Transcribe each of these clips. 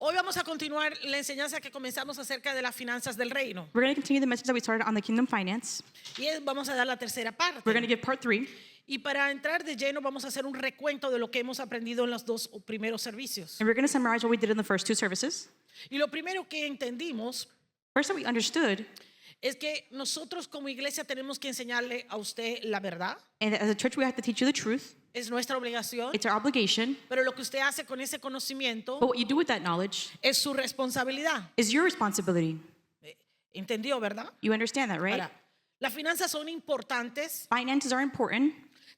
Hoy vamos a continuar la enseñanza que comenzamos acerca de las finanzas del reino. We're going to continue the message that we started on the kingdom finance. Y vamos a dar la tercera parte. We're going to give part 3. Y para entrar de lleno vamos a hacer un recuento de lo que hemos aprendido en los dos primeros servicios. And we're going to summarize what we did in the first 2 services. Y lo primero que entendimos First, that we understood, es que nosotros como iglesia tenemos que enseñarle a usted la verdad. and as a church, we have to teach you the truth. Es nuestra obligación. It's our obligation. Pero lo que usted hace con ese conocimiento But what you do with that knowledge es su responsabilidad. is your responsibility. ¿Entendió, verdad? You understand that, right? Ahora, las finanzas son importantes, Finances are important,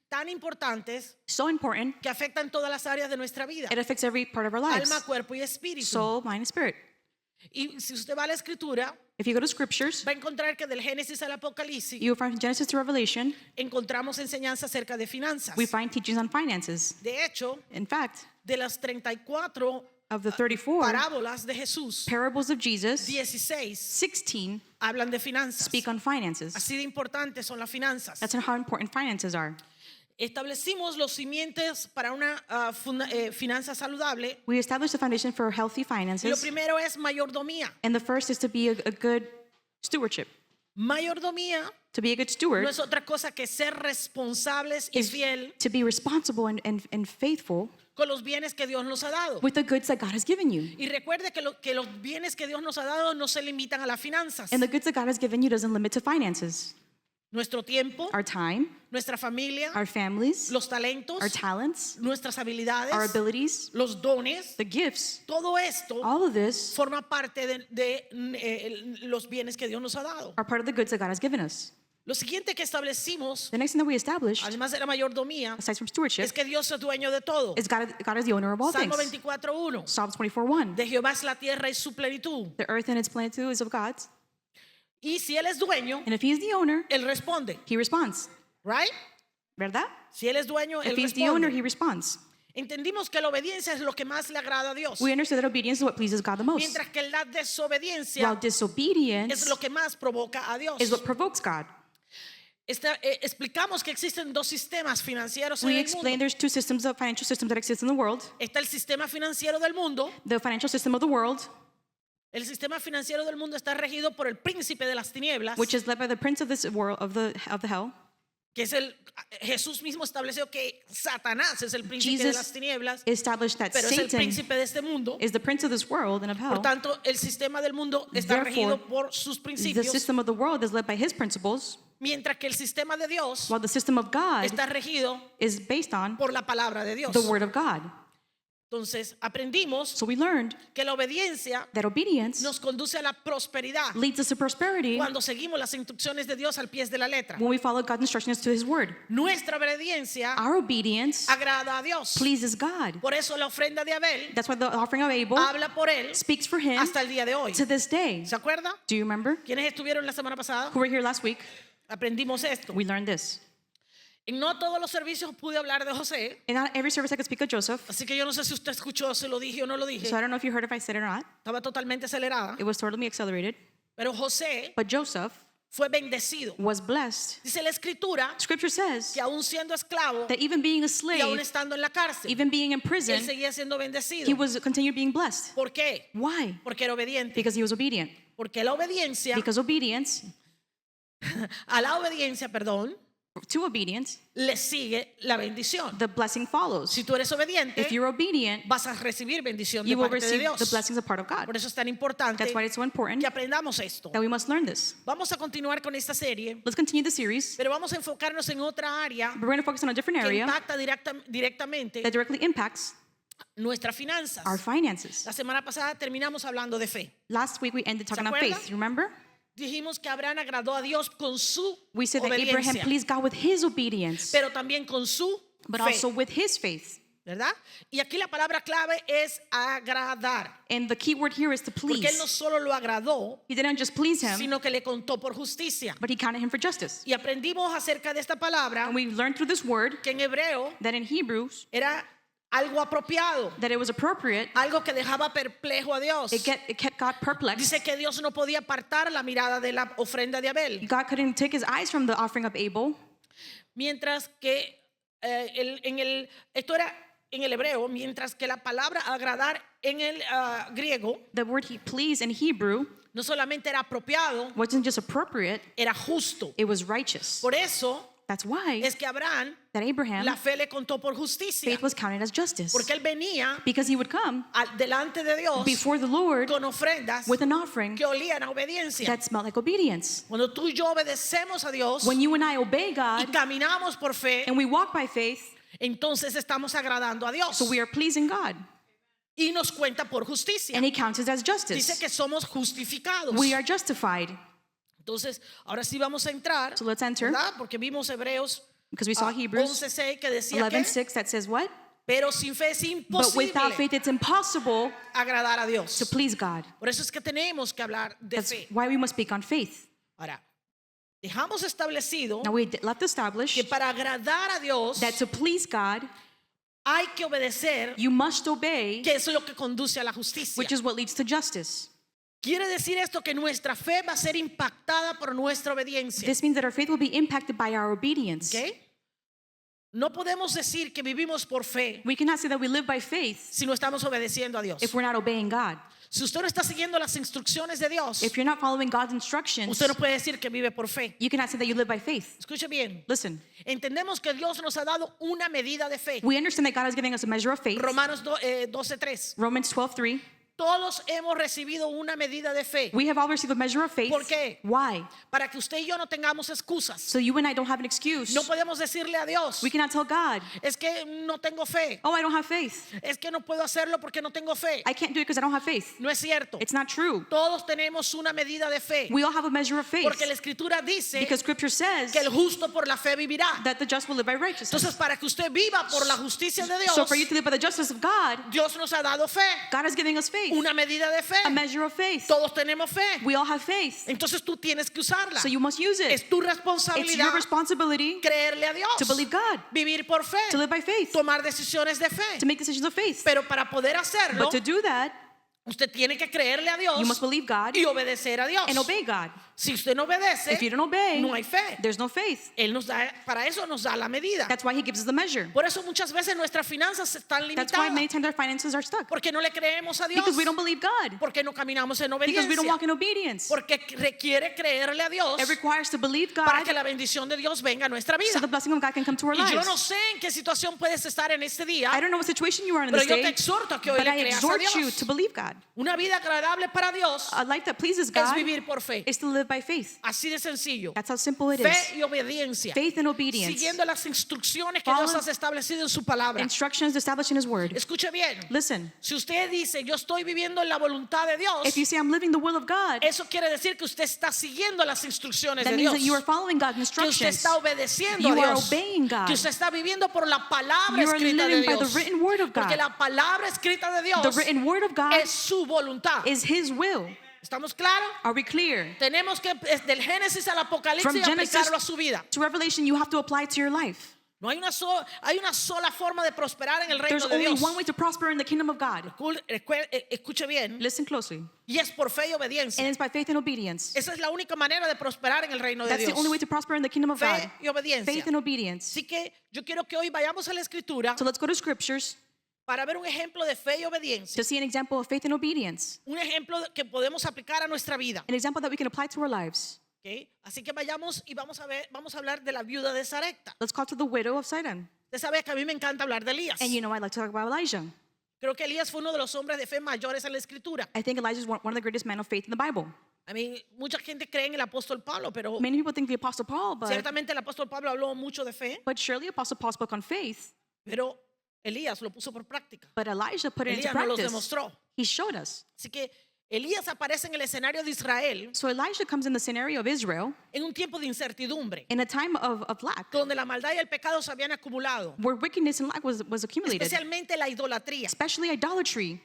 tan importantes so important, que afectan todas las áreas de nuestra vida. it affects every part of our lives. Alma, cuerpo y espíritu. Soul, mind, and spirit. Y si usted va a la escritura, If you go to scriptures, va a encontrar que del Génesis al Apocalipsis you'll find from Genesis to Revelation, encontramos enseñanza acerca de finanzas. we find teachings on finances. De hecho, In fact, de las 34 of the 34 parábolas de Jesús, parables of Jesus, 16 16 hablan de finanzas. speak on finances. Así de importantes son las finanzas. That's how important finances are. Establecimos los cimientos para una finanza saludable. We established the foundation for healthy Y lo finances. primero es mayordomía. And the first is to be a good stewardship. Mayordomía To be a good no steward es otra cosa que ser responsables y is fiel to be responsible and faithful con los bienes que Dios nos ha dado. with the goods that God has given you. Y recuerde que los bienes que Dios nos ha dado no se limitan a las finanzas. And the goods that God has given you doesn't limit to finances. Nuestro tiempo, Our time, nuestra familia, our families, los talentos, our talents, nuestras habilidades, our abilities, los dones, the gifts, todo esto all of this forma parte de los bienes que Dios nos ha dado. are part of the goods that God has given us. Lo siguiente que establecimos, The next thing that we established, además de la mayordomía, aside from stewardship, es que Dios es dueño de todo. is God is the owner of all Salmo things. 24:1. Psalms 24:1. De Jehová es la tierra y su plenitud. The earth and its plenitude is of God's. Y si Él es dueño, And if He is the owner, Él responde. He responds. Right? ¿Verdad? Si Él es dueño, Él If He's the owner, responde. He responds. Entendimos que la obediencia es lo que más le agrada a Dios. We understand that obedience is what pleases God the most. Mientras que la desobediencia While disobedience es lo que más provoca a Dios. is what provokes God. Explicamos que existen dos sistemas financieros en We el explained mundo. there's 2 systems of financial systems that exist in the world. Está el sistema financiero del mundo. The financial system of the world, El sistema financiero del mundo está regido por el príncipe de las tinieblas, which is led by the prince of this world of the hell. que es Jesús mismo estableció que Satanás es el príncipe de Jesus las tinieblas, established that pero es el Satan príncipe de este mundo. is the prince of this world and of Por hell. tanto, el sistema del mundo está Therefore, regido por sus The principios, system of the world is led by his principles, mientras que el sistema de Dios while the system of God está regido is based on por la palabra de Dios. the word of God. Entonces, aprendimos So we learned que la obediencia that obedience nos conduce a la prosperidad leads us to prosperity cuando seguimos las instrucciones de Dios al pie de la letra. when we follow God's instructions to his word. Nuestra obediencia Our obedience agrada a Dios. pleases God. Por eso la ofrenda de Abel That's why the offering of Abel habla por él speaks for him hasta el día de hoy. to this day. ¿Se acuerda? Do you remember? ¿Quiénes estuvieron la semana pasada? Who were here last week? Aprendimos esto. We learned this. En no todos los servicios pude hablar de José, In not every service I could speak of Joseph, así que yo no sé si usted escuchó, si lo dije o no lo dije. so I don't know if you heard if I said it or not. Estaba totalmente acelerada. It was totally accelerated. Pero José But Joseph fue bendecido. was blessed. Dice la escritura Scripture says que aún siendo esclavo that even being a y aún slave, estando en la cárcel, even being in él prison, seguía siendo bendecido. he was continued being blessed. ¿Por qué? Why? Porque era obediente. Because he was obedient. Porque la obediencia, Because obedience, a la obediencia, perdón, to obedience, le sigue la bendición. the blessing follows. Si tú eres obediente, If you're obedient, vas a recibir bendición de you will parte de receive Dios. the blessings of part of God. Por eso es tan importante That's why it's so important que aprendamos esto. that we must learn this. Vamos a continuar con esta serie, Let's continue the series. pero vamos a enfocarnos en otra área We're going to focus on a different que area impacta directamente that directly impacts nuestras finanzas. our finances. La semana pasada terminamos hablando de fe. Last week we ended talking on acuerda? faith. You remember? Dijimos que Abraham agradó a Dios con su We said that Abraham obediencia, pleased God with his obedience, pero también con su but fe, also with his faith. ¿verdad? Y aquí la palabra clave es agradar, And the key word here is to porque él no please. solo lo agradó, He didn't just please him, sino que le contó por justicia. but he counted him for justice. Y aprendimos acerca de esta palabra And we learned through this word que en hebreo that in Hebrews, era algo apropiado, that it was appropriate. algo que dejaba perplejo a Dios. It kept God perplexed. Dice que Dios no podía apartar la mirada de la ofrenda de Abel, God couldn't take his eyes from the offering of Abel. mientras que esto era en el hebreo, mientras que la palabra agradar en el griego the word please in Hebrew no solamente era apropiado, wasn't just appropriate, era justo. it was righteous. Por eso That's why es que Abraham, that Abraham, la fe le contó por justicia, faith was counted as justice. porque él venía Because he would come delante de Dios before the Lord con ofrendas with an offering que olían a obediencia. that smelled like obedience. Cuando tú y yo obedecemos a Dios When you and I obey y God caminamos por fe, and we walk by faith, entonces estamos agradando a Dios so we are pleasing God. y nos cuenta por justicia. And he counts it as Dice justice. que somos justificados. We are justified. Entonces, ahora sí vamos a entrar, So let's enter. ¿verdad? Porque vimos Hebreos Because we saw Hebrews 11:6 que decía que 11:6 that says what? pero sin fe es But without imposible faith it's impossible agradar a Dios. to please God. Por eso es que tenemos que hablar de That's fe. why we must speak on faith. Ahora, dejamos establecido Now we left established que para agradar a Dios that to please God, hay que obedecer, you must obey, que eso es lo que conduce a la justicia. which is what leads to justice. Quiere decir esto que nuestra fe va a ser impactada por nuestra obediencia. This means that our faith will be impacted by our obedience. ¿Ok? No podemos decir que vivimos por fe We cannot say that we live by faith si no estamos obedeciendo a Dios. if we're not obeying God. Si usted no está siguiendo las instrucciones de Dios, If you're not following God's instructions, usted no puede decir que vive por fe. you cannot say that you live by faith. Escuche bien. Listen, Entendemos que Dios nos ha dado una medida de fe. we understand that God is giving us a measure of faith. Romanos 12:3. Romans 12:3. Todos hemos recibido una medida de fe. We have all received a measure of faith. ¿Por qué? Why? Para que usted y yo no tengamos excusas. So you and I don't have an excuse. No podemos decirle a Dios, We cannot tell God, es que no tengo fe. oh, I don't have faith. Es que no puedo hacerlo porque no tengo fe. I can't do it because I don't have faith. No es cierto. It's not true. Todos tenemos una medida de fe. We all have a measure of faith. Porque la escritura dice Because scripture says que el justo por la fe vivirá. that the just will live by righteousness. Entonces, para que usted viva por la justicia de So Dios, for you to live by the justice of God, Dios nos ha dado fe, God is giving us faith. una medida de fe. A measure of faith. Todos tenemos fe. We all have faith. Entonces tú tienes que usarla. So you must use it. Es tu It's your responsabilidad responsibility creerle a Dios, to believe God, vivir por fe, to live by faith, tomar decisiones de fe. to make decisions of faith. Pero para poder hacerlo, But to do that, usted tiene que creerle a Dios you must believe God y obedecer a Dios. and obey God. Si usted no obedece, If you don't obey, no hay fe. there's no faith. Él nos da, para eso nos da la medida. That's why he gives us the measure. Por eso muchas veces nuestras finanzas están That's why many limitadas. times our finances are stuck. Porque no le creemos a Dios. Because we don't believe God. Porque no caminamos en Because we don't obediencia. walk in obedience. Porque requiere creerle a Dios It requires to believe para God que la bendición de Dios venga a nuestra so the vida. blessing of God can come to our Y yo no lives. sé en qué situación puedes estar en este día, I don't know what situation you are in pero this yo te day, exhorto a que hoy but le I creas a exhort you Dios. to believe God. Una vida agradable para Dios A life that pleases es God vivir por fe. is to live by faith. Así de sencillo. That's how simple it is. Fe y obediencia. Faith and obedience. Siguiendo las instrucciones que Dios Follow- ha establecido en su palabra. Instructions established in His Word. Escuche bien. Listen, Si usted dice, yo estoy viviendo en la voluntad de Dios, if you say I'm living the will of God, eso quiere decir que usted está siguiendo las instrucciones that de means Dios. that you are following God's Que usted instructions. está obedeciendo You a are Dios. obeying God. Que usted está viviendo por la palabra You are escrita de living by the Dios. written word of Porque God. la palabra escrita de The Dios written word of God es su voluntad. is His will. ¿Estamos claros? Are we clear? Tenemos que del Génesis al Apocalipsis From Genesis aplicarlo a su vida. to Revelation, you have to apply it to your life. No hay hay una sola forma de prosperar en el reino There's de only Dios. one way to prosper in the kingdom of God. Escuche bien. Listen closely. Y es por fe y And obediencia. it's by faith and obedience. Esa es la única manera de prosperar en el reino de That's the Dios. only way to prosper in the kingdom of God. Fe y obediencia. Faith and obedience. Así que yo quiero que hoy vayamos a la escritura So let's go to scriptures para ver un ejemplo de fe y obediencia. to see an example of faith and obedience. Un ejemplo que podemos aplicar a nuestra vida. An example that we can apply to our lives. ¿Ok? Así que vayamos y vamos a hablar de la viuda de Sarepta. Let's call to the widow of Sidon. Usted sabe que a mí me encanta hablar de Elías. And you know I like to talk about Elijah. Creo que Elías fue uno de los hombres de fe mayores en la escritura. I think Elijah is one of the greatest men of faith in the Bible. A mí, mucha gente cree en el apóstol Pablo, pero Many people think the Apostle Paul, ciertamente el apóstol Pablo habló mucho de fe, but surely Apostle Paul spoke on faith. pero Elías lo puso por práctica. But Elijah put it into Elías nos los practice. demostró. He showed us. Así que Elías aparece en el escenario de Israel So Elijah comes in the scenario of Israel en un tiempo de incertidumbre, in a time of lack, donde la maldad y el pecado se habían acumulado, where wickedness and lack was accumulated, especialmente la idolatría. especially idolatry.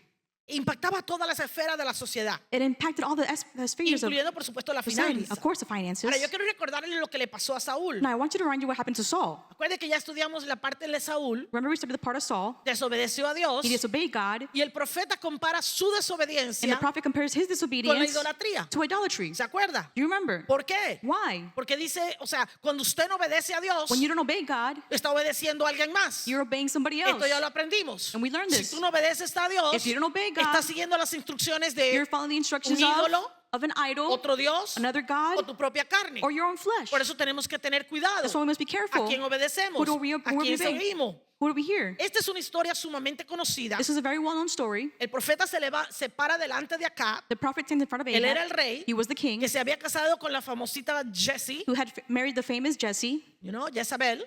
Impactaba todas las esferas de la sociedad, It impacted all the spheres of incluyendo por supuesto la society, finanza. of course the finances. Ahora yo quiero recordarle lo que le pasó a Saúl. Now I want you to remind you what happened to Saul. Acuerde que ya estudiamos la parte de Saúl, Remember we studied the part of Saul. desobedeció a Dios He disobeyed God, y el profeta compara su and the desobediencia prophet compares his con la disobedience idolatría. to idolatry. ¿Se acuerda? You remember? ¿Por qué? Why? Porque dice, o sea, cuando usted no obedece a Dios, When you don't obey God, está obedeciendo a alguien más. you're obeying somebody else. Esto ya lo aprendimos. And we learned Si this. tú no obedeces a Dios, If you don't obey estás estás siguiendo las instrucciones de You're following the instructions un ídolo, of an idol, otro Dios another o God, tu propia carne. or your own flesh. Por eso tenemos que tener cuidado. That's why we must be careful. ¿A quién obedecemos? Who do we ¿A quién obey? seguimos? Who do we hear? Esta es una historia sumamente conocida. This is a very well-known story. El profeta se para delante de acá. The prophet stands in front of Él era Ahab. el rey He was the king que se había casado con la famosita Jessie, who had married the famous Jesse, Jezabel.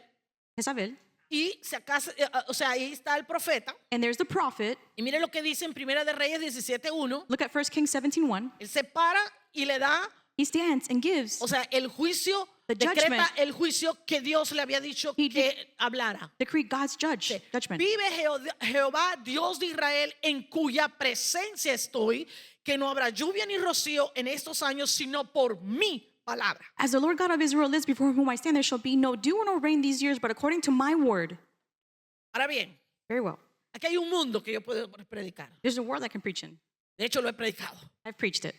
Jezabel. Y se casa, o sea, ahí está el profeta. And there's the prophet. Y mire lo que dice en Primera de Reyes 17:1. Look at 1 Kings 17:1. Él se para y le da, He stands and gives o sea, el juicio, The decreta judgment. el juicio que Dios le había dicho He que hablara. decree God's judgment. Vive Jehová, Dios de Israel, en cuya presencia estoy, que no habrá lluvia ni rocío en estos años, sino por mi palabra. As the Lord God of Israel lives before whom I stand, there shall be no dew nor rain these years, but according to my word. Ahora bien, Very well. aquí hay un mundo que yo puedo predicar. There's a world I can preach in. De hecho, lo he predicado. I've preached it.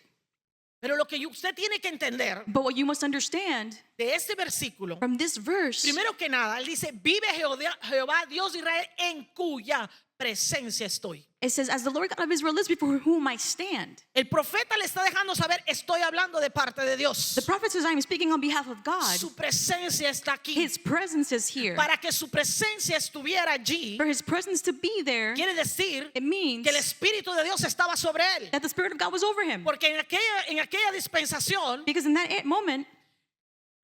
Pero lo que usted tiene que entender But what you must understand de este versículo, from this verse, primero que nada, él dice, vive Jehová, Dios de Israel, en cuya presencia estoy. it says, as the Lord God of Israel lives before whom I stand. El profeta le está dejando saber, estoy hablando de parte de Dios. The prophet says, I am speaking on behalf of God. Su presencia está aquí. His presence is here. Para que su presencia estuviera allí, For his presence to be there, quiere decir it means que el Espíritu de Dios estaba sobre él. that the Spirit of God was over him. Porque en aquella dispensación, Because in that moment,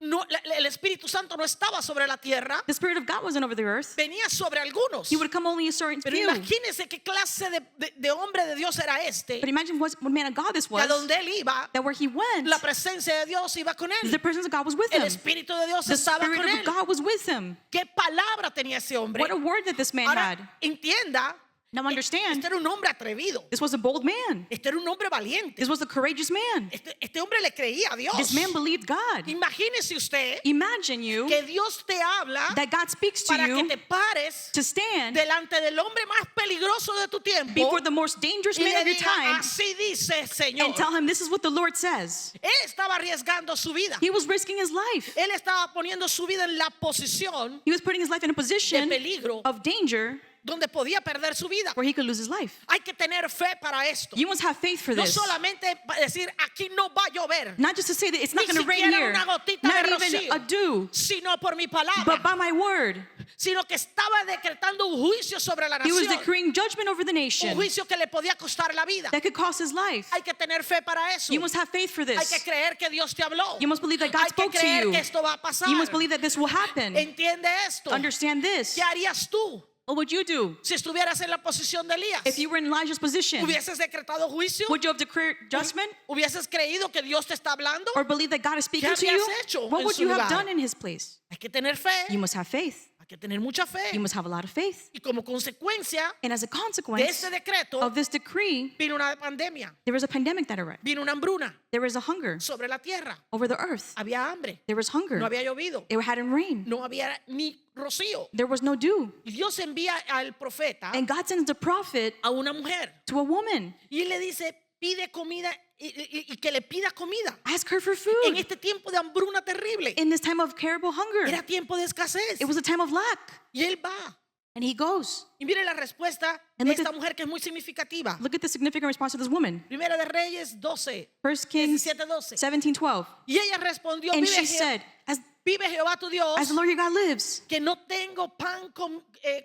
el Espíritu Santo no estaba sobre la tierra, the Spirit of God wasn't over the earth. venía sobre algunos. He would come only a certain Pero few. imagínense qué clase de hombre de Dios era este, But imagine what man of God this que a was, donde él iba, that where he went, la presencia de Dios iba con the él. presence of God was with El him. Espíritu de Dios The estaba Spirit con of él. God was with him. ¿Qué palabra tenía ese hombre? What a word that this man had. Ahora, entienda, Now understand, este era un hombre atrevido. this was a bold man. Este era un hombre valiente. This was a courageous man. Este hombre le creía a Dios. This man believed God. Imagínese usted Imagine you que Dios te habla that God speaks to para que you te pares to stand delante del hombre más peligroso de tu tiempo before the most dangerous y man le of your diga, time así dice Señor. and tell him this is what the Lord says. Él estaba arriesgando su vida. He was risking his life. Él estaba poniendo su vida en la posición He was putting his life in a de position peligro of danger donde podía perder su vida. where he could lose his life. Hay que tener fe para esto. You must have faith for No this. solamente decir aquí no va a llover, Not just to say that it's not Ni going to rain siquiera here, una gotita not de even rocío. a dew, sino por mi but palabra, by my word. sino que estaba decretando un juicio sobre la He was nación. decreeing judgment over the Un nation juicio que le podía costar la vida. that could cost his life. Hay que tener fe para eso. You must have faith for Hay this. que creer que Dios te habló. You must believe that God Hay que spoke to creer you. que esto va a pasar. You must believe that this will happen. Entiende esto. Understand this. ¿Qué harías tú What would you do si estuvieras en la posición de Elías? if you were in Elijah's position? ¿Hubieses decretado juicio? Would you have declared judgment ¿Hubieses creído que Dios te está hablando? or believe that God is speaking to habrías you? hecho What en would su you have lugar? done in his place? Hay que tener fe. You must have faith. Hay que tener mucha fe. You must have a lot of faith. Y como consecuencia And as a de consequence este decreto, of this decree, vino una pandemia, there was a pandemic that arrived. vino una hambruna There was a hunger sobre la tierra. over the earth. Había hambre, There was hunger. no había llovido, It hadn't rained. no había ni rocío. There was no dew. Y Dios envía al profeta And God sends the prophet a una mujer to a woman. y él le dice, pide comida y que le pida comida. Ask her for En food. este tiempo de hambruna terrible, In this time of terrible hunger, era tiempo de escasez. it was a time of lack. Y él va. And he goes. Y mire la respuesta And de look esta at- mujer que es muy significativa. Look at the significant response of this woman. Primera de Reyes 12, 1 Kings 17:12. 17:12. Y ella respondió, And vive, she said, vive Jehová tu Dios, as the Lord your God lives, que no tengo pan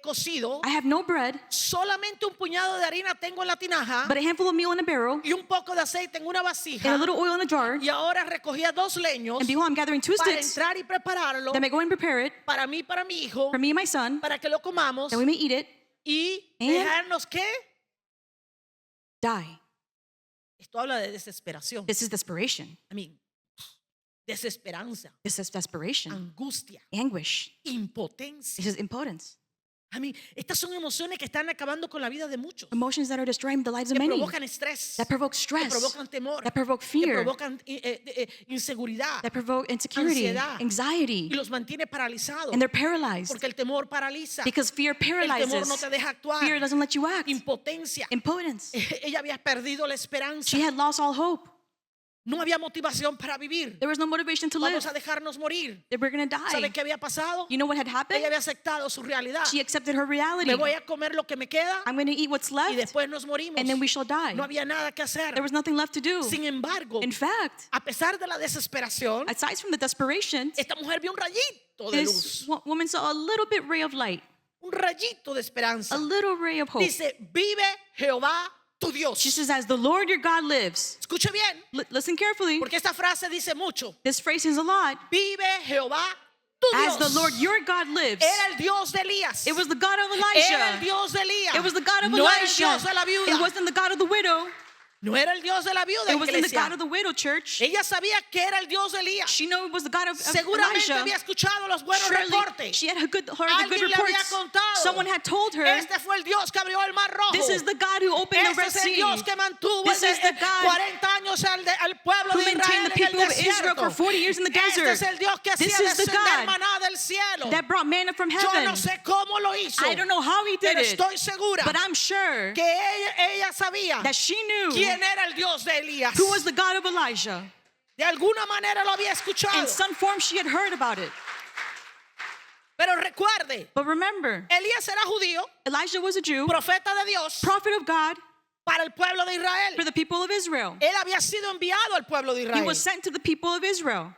cocido, I have no bread, solamente un puñado de harina tengo en la tinaja but a handful of meal in a barrel, y un poco de aceite en una and a vasija. little oil in a jar. Y ahora recogía 2 leños And behold, I'm gathering 2 para sticks entrar y prepararlo that may go and prepare it para mí y para mi hijo, for me and my son, para que lo comamos that we may eat it, y And- dejarnos que die. esto habla de desesperación. This is desperation. I mean, desesperanza, This is desperation, angustia, anguish. impotencia. This is impotence. I mean, estas son emociones que están acabando con la vida de muchos, Emotions that are destroying the lives of que many, provocan estrés, that provoke que stress, provocan temor, that provoke que fear, provocan inseguridad that provoke insecurity, ansiedad, anxiety, y los mantiene paralizados and they're paralyzed porque el temor paraliza, because fear el temor paralyzes. no te deja actuar, Fear doesn't let you act. impotencia. Impotence. Ella había perdido la esperanza. She had lost all hope. No había motivación para vivir. There was no motivation to live. Vamos a dejarnos morir. They were going to ¿Sabe die. qué había pasado? You know what had happened? Ella había aceptado su realidad. She accepted her reality. Me voy a comer lo que me queda I'm going to eat what's y left, después nos morimos. and then we shall die. No había nada que hacer. There was nothing left to do. Sin embargo, In fact, a pesar de la desesperación, aside from the desperation, esta mujer vio un rayito de this luz, woman saw a little bit ray of light, un rayito de esperanza. a little ray of hope. Dice, vive Jehová tu Dios. She says, as the Lord your God lives. Escuche bien, Listen carefully. porque esta frase dice mucho. This phrase is a lot. Vive Jehová tu As Dios. the Lord your God lives. Era el Dios de Elías. It was the God of Era el Elijah. Dios de Elías. It was the God of No era el Elijah. Dios de la viuda. It wasn't the God of the widow. No era el Dios de la viuda, It wasn't the iglesia. God of the widow, church. Ella sabía que era el Dios de Elías. She knew it was the God of Seguramente Elijah. había escuchado los buenos Surely reportes. she had heard the good Alguien le había reports. contado. Someone had told her, Este fue el Dios que abrió el mar rojo. this is the God who opened the Este Red es el Sea, Dios que mantuvo This is the God 40 años al pueblo who de Israel maintained the en el people of Israel desierto. for 40 years in the Este desert. es el Dios que This hacía is the descender God maná del cielo. that brought manna from Yo heaven. no sé cómo lo hizo, I don't know how he did pero it, estoy segura but I'm sure que ella sabía that she knew quién era el Dios de Elías. who was the God of Elijah. De alguna manera lo había escuchado. In some form, she had heard about it. Pero recuerde, But remember, Elías era judío, Elijah was a Jew, profeta de Dios prophet of God para el pueblo de Israel. for the people of Israel. Él había sido enviado al pueblo de He Israel. was sent to the people of Israel.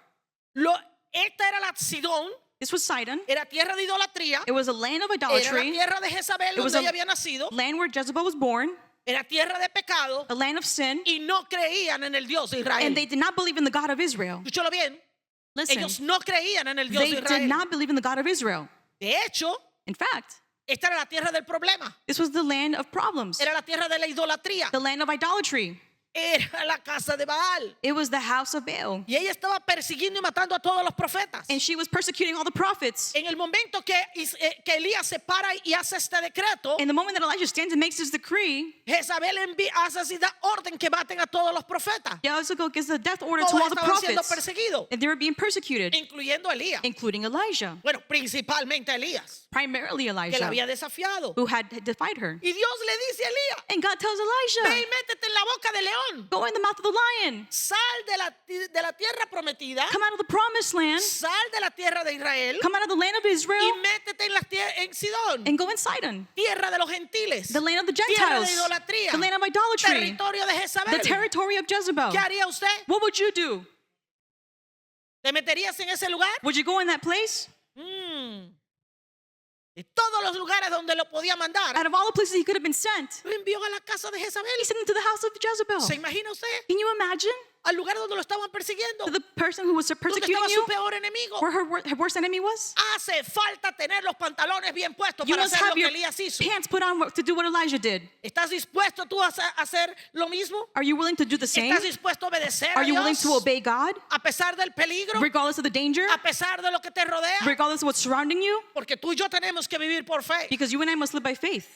Esta era la Sidón, This was Sidon. era tierra de idolatría, It was a land of era la idolatry, tierra de Jezabel It was donde a- ella había nacido, land where Jezebel was born, era tierra de pecado a land of sin, y no creían en el Dios de Israel. and they did not believe in the God of Israel. Escúchalo bien, Listen, ellos no creían en el Dios they de did Israel. not believe in the God of Israel. De hecho, In fact, esta era la tierra del problema, this was the land of problems, era la tierra de la idolatría, the land of idolatry. era la casa de Baal. It was the house of Baal. Y ella estaba persiguiendo y matando a todos los profetas. And she was persecuting all the prophets. En el momento que Elías se para y hace este decreto, In the moment that Elijah stands and makes this decree, Jezabel hace así da orden que maten a todos los profetas. Jezebel gives the death order to Todos all the estaban siendo prophets, perseguidos, and they were being persecuted, incluyendo a Elías. including Elijah, Bueno, principalmente a Elías, primarily que la Elijah, había desafiado. who had defied her. Y Dios le dice a Elías, And God tells ve y Elijah, métete en la boca del león. go in the mouth of the lion, Sal de la tierra prometida, come out of the promised land, sal de la tierra de Israel come out of the land of y Israel, métete en Sidón, and go in Sidon, tierra de los gentiles, the land of the tierra de Gentiles, idolatría, the land of idolatry, territorio de the Jezabel. territory of Jezebel. ¿Qué haría usted? What would you do? ¿Te meterías en ese lugar? Would you go in that place? De todos los lugares donde lo podía mandar, Out of all the places he could have been sent, lo envió a la casa de Jezabel. he sent him to the house of ¿Se Jezebel. imagina usted? Can you imagine? Al lugar donde lo estaban persiguiendo, To the person who was donde persecuting estaba su you, peor enemigo. where her worst enemy was? Hace falta tener los pantalones bien puestos You para must hacer lo have que your Elías hizo. pants put on to do what Elijah did. ¿Estás dispuesto tú a hacer lo mismo? Are you willing to do the same? ¿Estás dispuesto a obedecer Are a you willing Dios to obey God a pesar del peligro, regardless of the danger, a pesar de lo que te rodea? regardless of what's surrounding you? Porque tú y yo tenemos que vivir por fe. Because you and I must live by faith.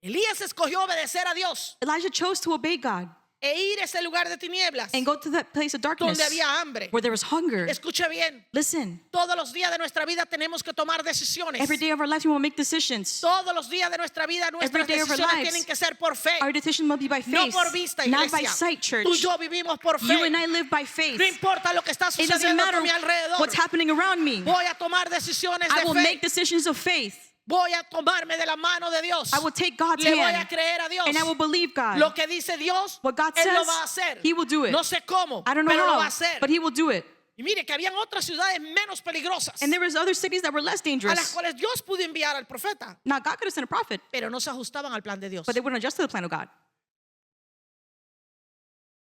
Elías escogió obedecer a Dios Elijah chose to obey God e ir a ese lugar de tinieblas and go to that place of darkness donde había hambre. where there was hunger. Escuche bien, Listen, todos los días de nuestra vida tenemos que tomar decisiones. every day of our lives we will make decisions. Todos los días de nuestra vida nuestras day of our decisiones lives, tienen que ser por fe, Our decision must be by no faith, por vista, not by iglesia. sight, church. Tú y yo vivimos por fe. You and I live by faith. No importa lo que está It doesn't sucediendo matter a mi alrededor. what's happening around me. Voy a tomar decisiones I de will fe. make decisions of faith. Voy a tomarme de la mano de Dios. I will take God's Le voy a hand creer a Dios. and I will believe God. Lo que dice Dios, What God Él lo says, va a hacer. He will do it. No sé cómo, I don't know pero lo va a how, hacer. but He will do it. Y mire que habían otras ciudades menos peligrosas And there was other cities that were less a las dangerous. cuales Dios pudo enviar al profeta, Now God could have sent a prophet, pero no se ajustaban al plan de Dios. but they wouldn't adjust to the plan of God.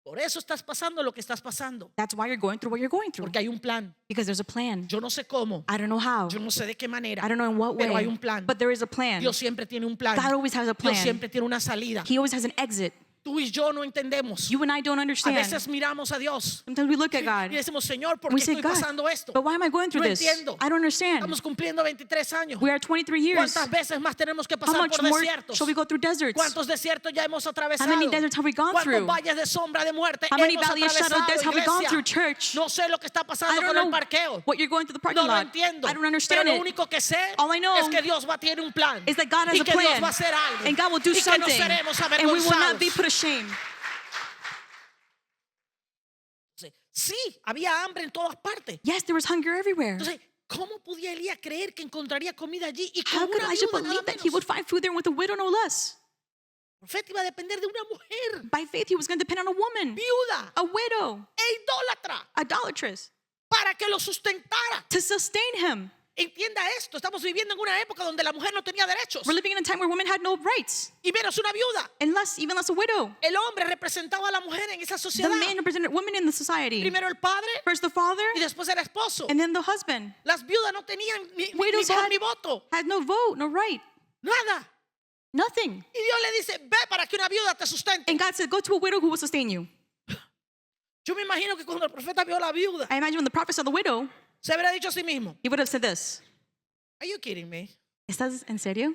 Por eso estás pasando lo que estás pasando, That's why you're going through what you're going through. porque hay un plan. Because there's a plan. Yo no sé cómo, I don't know how. yo no sé de qué manera, I don't know in what way. pero hay un plan. But there is a plan. Dios siempre tiene un plan. God always has a Dios plan. siempre tiene una salida. He always has an exit. Tú y yo no entendemos. You and I don't A understand. veces miramos a Dios Sometimes we look at y God. decimos, Señor, ¿por We qué say, estoy God, pasando esto? but why am I going through No this? entiendo. I don't understand. Estamos cumpliendo 23 años. We are 23 years. ¿Cuántas veces más tenemos que How pasar much por more desiertos? shall we go through deserts? ¿Cuántos desiertos ya hemos atravesado? How many deserts have we gone ¿Cuántos through? valles de sombra de muerte How many hemos valley of shadow atravesado, deaths have we gone iglesia? through, church? No sé lo que está I pasando don't con el know parqueo. what you're going through the parking No lo lot. entiendo. I don't Pero understand lo it. único que sé All I know es que Dios tiene un plan. is that God has y a que Dios plan. va a hacer algo. And God will do y que no something. seremos And we will not be avergonzados. put to shame. Sí, había hambre en todas partes. Yes, there was hunger everywhere. Entonces, ¿cómo podía Elías creer que encontraría comida allí y con How could una Elijah viuda nada believe that he menos? would find food there with a widow no less? El profeta iba a depender de una mujer By faith, he was going to depend on a woman, viuda a widow, e idólatra idolatrous, para que lo sustentara. to sustain him. Entienda esto, estamos viviendo en una época donde la mujer no tenía derechos We're living in a time where women had no rights, y menos una viuda. even less a widow. El hombre representaba a la mujer en esa The sociedad. man represented women in the society. Primero el padre First the father, y después el esposo. and then the husband. Las viudas no tenían ni Widows voz had- ni voto, Had no vote, no right, nada. nothing. Y Dios le dice, ve para que una viuda te sustente. And God said, go to a widow who will sustain you. Yo me imagino que cuando el profeta vio a la viuda, I imagine when the prophet saw the widow, se habría dicho a sí mismo, he would have said this. Are you kidding me? ¿Estás en serio?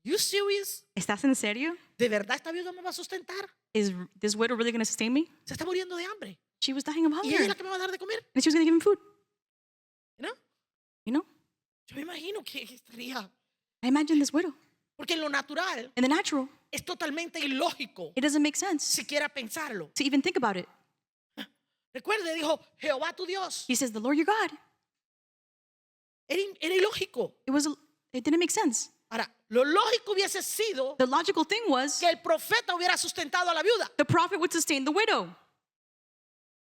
You serious? ¿Estás en serio? ¿De verdad esta viuda me va a sustentar? Is this widow really going to sustain me? Se está muriendo de hambre. She was dying of Y ella es hunger. la que me va a dar de comer. And she was going to give him food. ¿No? You know? Yo me imagino que estaría. I imagine this widow. Porque en lo natural In the natural, es totalmente ilógico it doesn't make sense siquiera pensarlo. to even think about it. Recuerde, dijo Jehová tu Dios. He says, the Lord your God. Era ilógico. It didn't make sense. Ahora, lo lógico hubiese sido The logical thing was que el profeta hubiera sustentado a la viuda. the prophet would sustain the widow.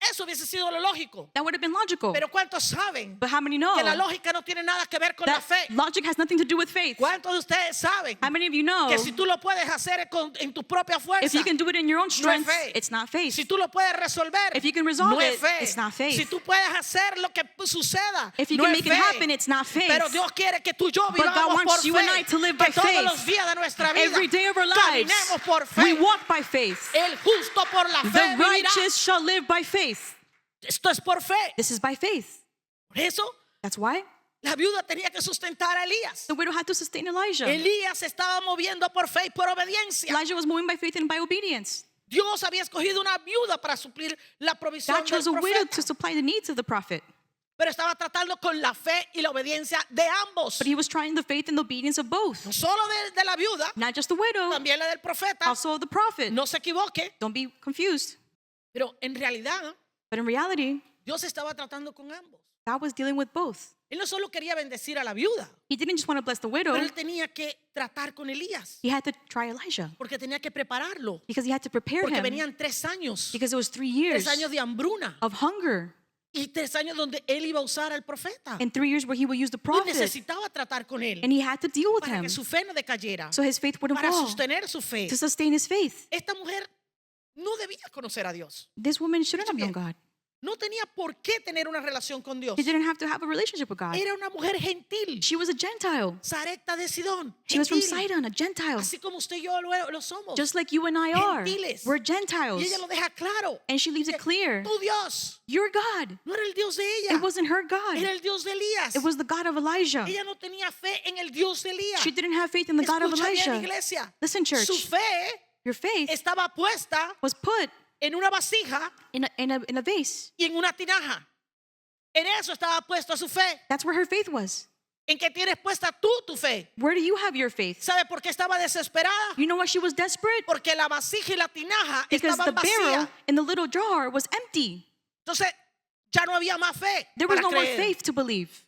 Eso hubiese sido lo lógico. That would have been logical. Pero ¿cuántos saben But how many know que la lógica no tiene nada que ver con la that fe? logic has nothing to do with faith? ¿Cuántos de ustedes saben How many of you know que si tú lo puedes hacer en tu propia if fuerza, you can do it in your own no es strength, fe? it's not faith. Si tú lo puedes resolver, If you can resolve no es it, fe. it's not faith. Si tú puedes hacer lo que suceda, If you no can es make fe. it happen, it's not faith. Pero Dios quiere que tú y yo But God vivamos wants por you fe. and I to live Que by todos faith. los días de nuestra vida Every day of our lives, caminemos por fe. we walk by faith. El justo por la fe The vivirá. righteous shall live by faith. Esto es por fe. This is by faith. Por eso That's why la viuda tenía que sustentar a Elías. the widow had to sustain Elijah. Elías se estaba moviendo por fe y por obediencia. Elijah was moving by faith and by obedience. Dios había escogido una viuda para suplir la provisión God del chose a widow profeta. to supply the needs of the prophet. Pero estaba tratando con la fe y la obediencia de ambos. But he was trying the faith and the obedience of both. No solo de la viuda, Not just the widow, también la del profeta. also the prophet. No se equivoque. Don't be confused. Pero en realidad, But in reality, Dios estaba tratando con ambos. God was dealing with both. Él no solo quería bendecir a la viuda, He didn't just want to bless the widow, pero él tenía que tratar con Elías. he had to try Elijah Porque tenía que prepararlo. because he had to prepare Porque him. venían 3 años. Because it was 3 years 3 años de hambruna. of hunger Y 3 años donde él iba a usar al profeta. and 3 years where he would use the Y prophet. necesitaba tratar con él. And he had to deal with Para him que su fe no decayera. so his faith wouldn't Para fall, sostener su fe. to sustain his faith. Esta mujer no debía conocer a Dios. This woman shouldn't have known bien. God. No tenía por qué tener una relación con Dios. She didn't have to have a relationship with God. Era una mujer gentil. She was a Gentile. Sarepta de Sidón. She was from Gentil. Sidon, a Gentile. Así como usted y yo lo somos. Just like you and I are. Gentiles. We're Y Gentiles. ella lo deja claro. And she leaves it clear. Tu Dios Your God. no era el Dios de ella. It wasn't her God. Era el Dios de Elías. It was the God of Elijah. Ella no tenía fe en el Dios de Elías. She didn't have faith in the God of Escucha bien, Elijah. iglesia. Listen, church. Su fe Your faith estaba puesta was put en una vasija in a vase. y en una tinaja. En eso estaba puesta su fe. That's where her faith was. ¿En qué tienes puesta tú tu fe? Where do you have your faith? ¿Sabe por qué estaba desesperada? You know why she was desperate? Porque la vasija y la tinaja Because the estaban barrel vacías. in the little jar was empty. Entonces ya no había más fe There was para no more creer. faith to believe.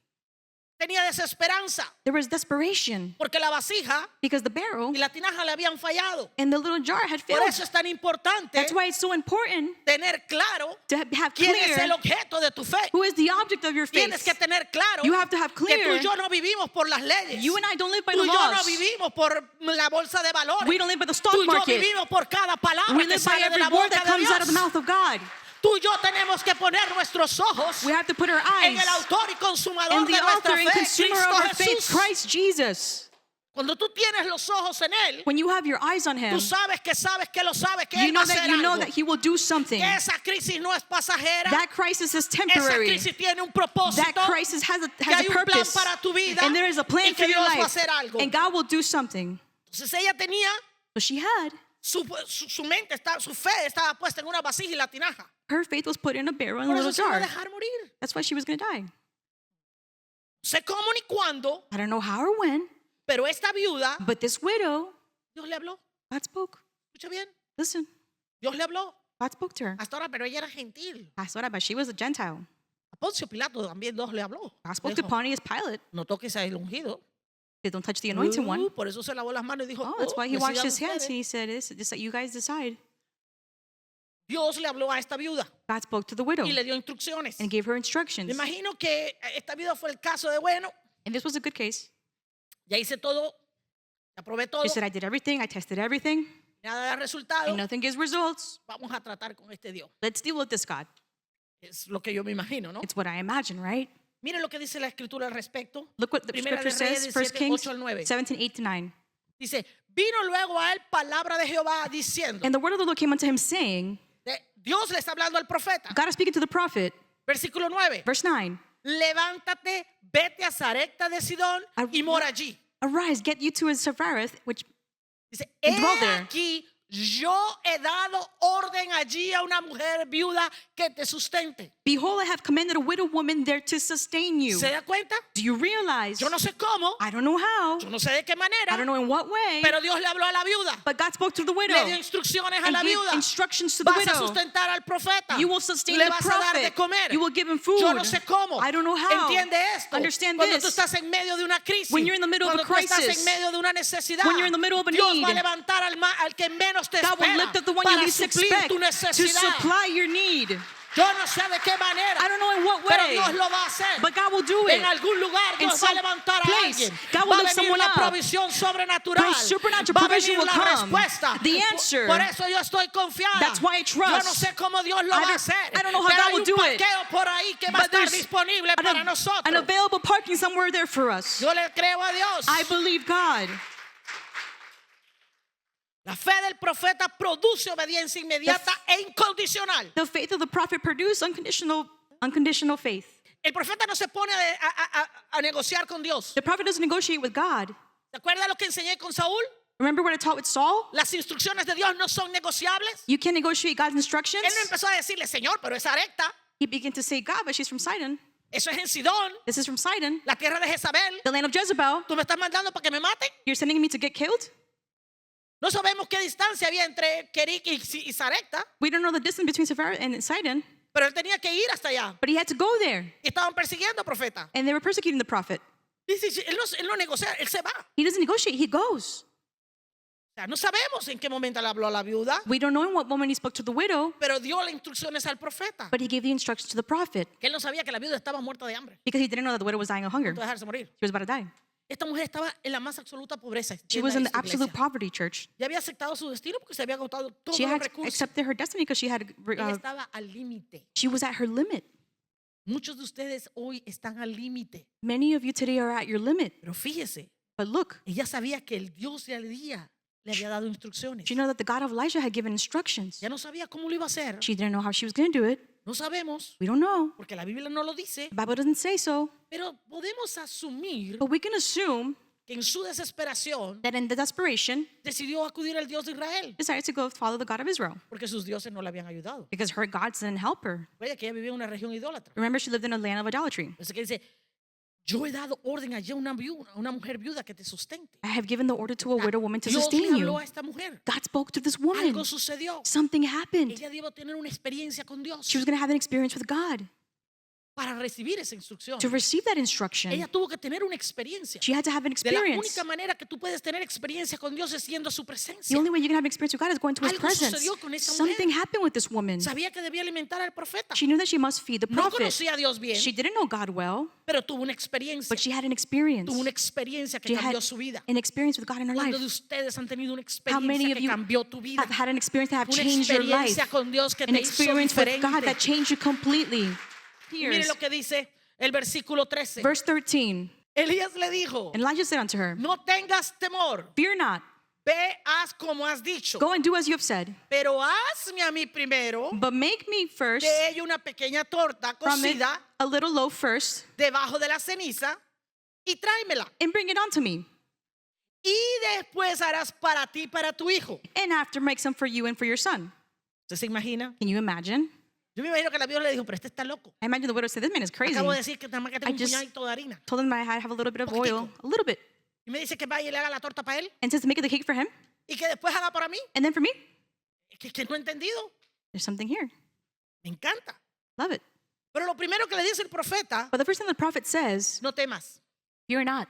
Tenía desesperanza There was desperation porque la vasija because the barrel y la tinaja le habían fallado. and the little jar had Por failed. eso es tan importante That's why it's so important tener claro to have quién es clear el objeto de tu fe. who is the object of your Tienes faith. que tener claro You have to have que tú y clear. yo no vivimos por las leyes. You and I don't live by Tú the y yo no laws. vivimos por la bolsa de valores. We don't live by the Tú stock y yo market. vivimos por cada palabra We que live by sale de every la word boca that de comes out of the Dios. mouth of God. Tú y yo tenemos que poner nuestros ojos We have to put our en eyes el autor y consumador in de the nuestra author and fe, consumer Cristo of our faith, Jesús. Christ Jesus. Cuando tú tienes los ojos en él, When you have your eyes on Him, tú sabes que lo sabes que you él va know a hacer that you know algo. that He will do something. Que esa crisis no es pasajera. That crisis is Esa temporary. crisis tiene un propósito. That crisis has que a hay un plan purpose. para tu vida And there is a y plan que for your Dios va a life. hacer algo. And God will do something. Entonces ella tenía So she had. su mente, su fe estaba puesta en una vasija y la tinaja. Her faith was put in a barrel in Por a eso little se iba a jar. dejar morir. That's why she was going to die. No sé cómo ni cuándo, I don't know how or when, pero esta viuda, but this widow, Dios le habló. God spoke. Escucha bien, Listen, Dios le habló. God spoke to her. Hasta ahora, pero ella era gentil. That's what but she was a Gentile. A Poncio Pilato también Dios le habló. God Le spoke to dijo, Pontius Pilate. no toques al ungido. They don't touch the anointed one. Por eso se lavó las manos y dijo, Oh, that's why he washed decidan his hands. ustedes. He said, "This you guys decide." Dios le habló a esta viuda God spoke to the widow y le dio instrucciones. and gave her Me instructions. imagino que esta viuda fue el caso de, bueno, And this was a good case. ya hice todo, ya probé todo, She said, "I did everything. I tested everything, nada da resultado, and nothing gives results. vamos a tratar con este Dios. Let's deal with this God." Es lo que yo me imagino, ¿no? It's what I imagine, right? Miren lo que dice la escritura al respecto. Look what the Primera scripture de Reyes says, 1 17, Kings 8 al 9. 17:8-9. Dice, vino luego a él palabra de Jehová diciendo, And the word of the Lord came unto him, saying, Dios le está hablando al profeta. God is speaking to the prophet, Versículo 9. verse 9. Levántate, vete a Sarepta de Sidón y mora allí. Arise, get you to Sepharth, which Dice, And he dwell there. aquí yo he dado orden allí a una mujer viuda que te sustente. behold, I have commanded a widow woman there to sustain you. ¿Se da cuenta? Do you realize? Yo no sé cómo, I don't know how. yo no sé de qué I manera, don't know in what way. pero Dios le habló a la viuda. But God spoke to the widow Le dio instrucciones a and la gave viuda. instructions to the Vas a widow. sustentar al profeta. You will sustain Le the vas a dar de prophet. comer. You will give him food. Yo no sé cómo. I don't know how. Entiende esto. Understand Cuando this. tú estás en medio de una crisis, When you're in the middle of a cuando tú estás crisis, en medio de una necesidad, when you're in the middle of a Dios need, va a levantar al que menos te God will espera lift up the one you para least suplir expect tu to necesidad. supply your need. Yo no sé de qué manera, I don't know in what pero way, Dios lo va a hacer. but God will do it. En algún lugar In Dios va a some levantar a place, alguien. God will Va a lift venir someone la up. provisión sobrenatural. The supernatural Va a provision venir will la come. respuesta. The answer. Por eso yo estoy confiada. That's why I trust. Yo no sé cómo Dios lo I va a don't- hacer. I don't know how pero God hay will un do it. parqueo por ahí que va a But estar there's disponible para nosotros. an available parking somewhere there for us. Yo le creo a Dios. I believe God. La fe del profeta produce obediencia inmediata e incondicional. The faith of the prophet produced unconditional faith. El profeta no se pone a negociar con Dios. The prophet doesn't negotiate with God. ¿Se acuerda lo que enseñé con Saúl? Remember what I taught with Saul? Las instrucciones de Dios no son negociables. You can't negotiate God's instructions. Él no empezó a decirle, Señor, pero es recta. He began to say, God, but she's from Sidon. Eso es en Sidón, This is from Sidon, la tierra de Jezabel. the land of Jezebel. ¿Tú me estás mandando para que me maten? You're sending me to get killed? No sabemos qué distancia había entre Kerik y Sarepta, We don't know the distance between Sepharth and Sidon, pero él tenía que ir hasta allá. but he had to go there. Y estaban persiguiendo al profeta. And they were persecuting the prophet. Dice, él no negocia, él se va. He doesn't negotiate, he goes. O sea, no sabemos en qué momento le habló a la viuda, We don't know in what moment he spoke to the widow, pero dio las instrucciones al profeta. but he gave the instructions to the prophet Que él no sabía que la viuda estaba muerta de hambre, because he didn't know that the widow was dying of hunger. no dejarse morir. She was about to die. Esta mujer estaba en la más absoluta pobreza. She en was in the esta absolute iglesia. poverty, church. Ya había aceptado su destino porque se había agotado todos She los had recursos. accepted her destiny because Ella estaba al límite. she was at her limit. Muchos de ustedes hoy están al límite. Many of you today are at your limit. Pero fíjese, But look, ella sabía que el Dios de Elías le había dado instrucciones. do you know that the God of Elijah had given instructions? Ya no sabía cómo lo iba a hacer. She didn't know how she was going to do it. No sabemos, We don't know. porque la Biblia no lo dice. The Bible doesn't say so. Pero podemos asumir But we can assume que en su desesperación that in the desperation, decidió acudir al Dios de Israel, decided to go follow the God of Israel porque sus dioses no le habían ayudado. because her gods didn't help her. Vaya que ella vivía en una región idólatra. Remember, she lived in a land of idolatry. Entonces que dice, yo he dado orden allí a una mujer viuda que te sustente. I have given the order to a widow woman to Dios le sustain habló you. a esta mujer. God spoke to this woman. Algo sucedió. Something happened. Ella debió tener una experiencia con Dios She was going to have an experience with God para recibir esa instrucción. to receive that instruction. Ella tuvo que tener una experiencia. She had to have an De la experience. única manera que tú puedes tener experiencia con Dios es siendo su The presencia. only way you can have an experience with God is going to His Algo presence. sucedió con esa Something mujer. happened with this woman. Sabía que debía alimentar al profeta. She knew that she must feed the No prophet. conocía a Dios bien, She didn't know God well, pero tuvo una experiencia. but she had an experience. Tuvo una experiencia que She had cambió su vida. an experience with God in her ¿Cuántos life. de ustedes han tenido una How many experiencia of que you cambió tu vida? have had an experience that have Una changed your life? experiencia con Dios que An te hizo experience with God that diferente. changed you completely. Mire Tears. lo que dice el versículo 13. Verse 13. Elías le dijo, And Elijah said unto her, no tengas temor, Fear not, ve, haz como has dicho, go and do as you have said, pero hazme a mí primero but make me first de ella una pequeña torta from it cocida a little loaf first, debajo de la ceniza y tráemela. and bring it unto me. Y después harás para ti y para tu hijo. And after make some for you and for your son. ¿Usted se imagina? Can you imagine? Yo me imagino que la viuda le dijo, pero este está loco. I imagine the widow said, This man is crazy. Acabo de decir que nada más que tengo I un just- puñadito de harina. Told him that I had to have a little bit of oil, a little bit, Y me dice que vaya y le haga la torta para él. and says to make the cake for him, Y que después haga para mí. and then for me. Que no he entendido. There's something here. Me encanta. Love it. Pero lo primero que le dice el profeta, But the first thing the prophet says, no temas, fear not,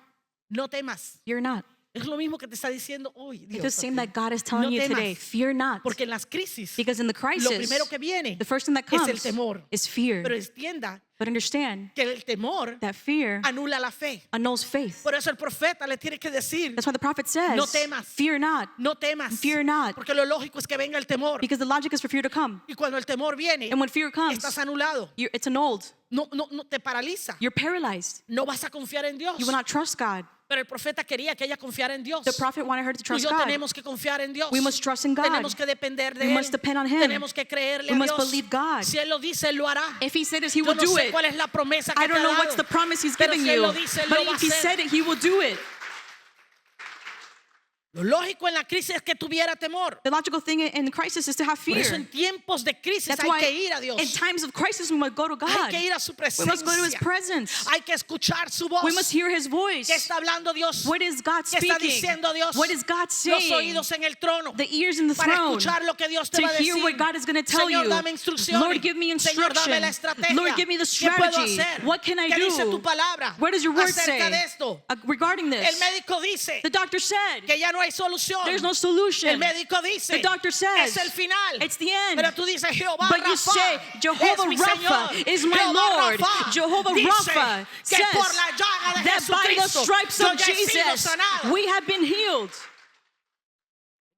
no temas. fear not. Es lo mismo que te está diciendo hoy It's the Dios. same that God is telling No you temas. today, fear not. Porque en las crisis, Because in the lo crisis, primero que viene the first thing that es el comes temor. is fear. Pero entienda But understand que el temor that fear anula la fe. annuls faith. Por eso el profeta le tiene que decir, That's why the prophet says, no temas. fear not. no temas. Fear not. Porque lo lógico es que venga el temor. Because the logic is for fear to come. Y cuando el temor viene, And when fear comes, estás anulado. it's annulled. No te paraliza. You're paralyzed. No vas a confiar en Dios. You will not trust God. Pero el profeta quería que ella confiara en Dios. The prophet wanted her to Tú y trust yo God. tenemos que confiar en Dios. We must trust in God. Tenemos que depender de We Él. must depend on Him. Tenemos que creerle We a must Dios. believe God. Si Él lo dice, Él lo hará. If He said it, He Yo will no do sé it. cuál es la promesa que I te don't ha know dado. what's the promise He's Pero giving si Él you. lo dice, Él But lo va a if He hacer. said it, He will do it. Lo lógico en la crisis es que tuviera temor. The logical thing in crisis is to have Por eso en fear. tiempos de crisis That's hay why que ir a Dios. in times of crisis we must go to Hay God. que ir a su We must go to His presencia. presence. Hay que escuchar su voz. We must hear His voice. ¿Qué está hablando Dios? What is God ¿Qué está speaking? diciendo Dios? What is God Los saying? oídos en el trono. The ears in the Para throne. escuchar lo que Dios te To va a hear decir. what God is going to tell Señor, you. dame instrucciones. Lord, give me Señor, dame la instruction. estrategia. Lord, give me the ¿Qué puedo strategy. hacer? What can I ¿Qué dice tu do? palabra What does your word acerca say de esto? regarding El this? médico dice The doctor said que ya no hay solución. there's no El solution. médico dice The doctor says es el final. it's the end. Pero tú dices Jehová But you Rafa say, Jehovah es mi Rapha Señor. is my Jehová Lord. Rafa Jehovah dice Rapha que says por la llaga de that by the Jesucristo stripes yo of ya he sido Jesus sanado. we have been healed.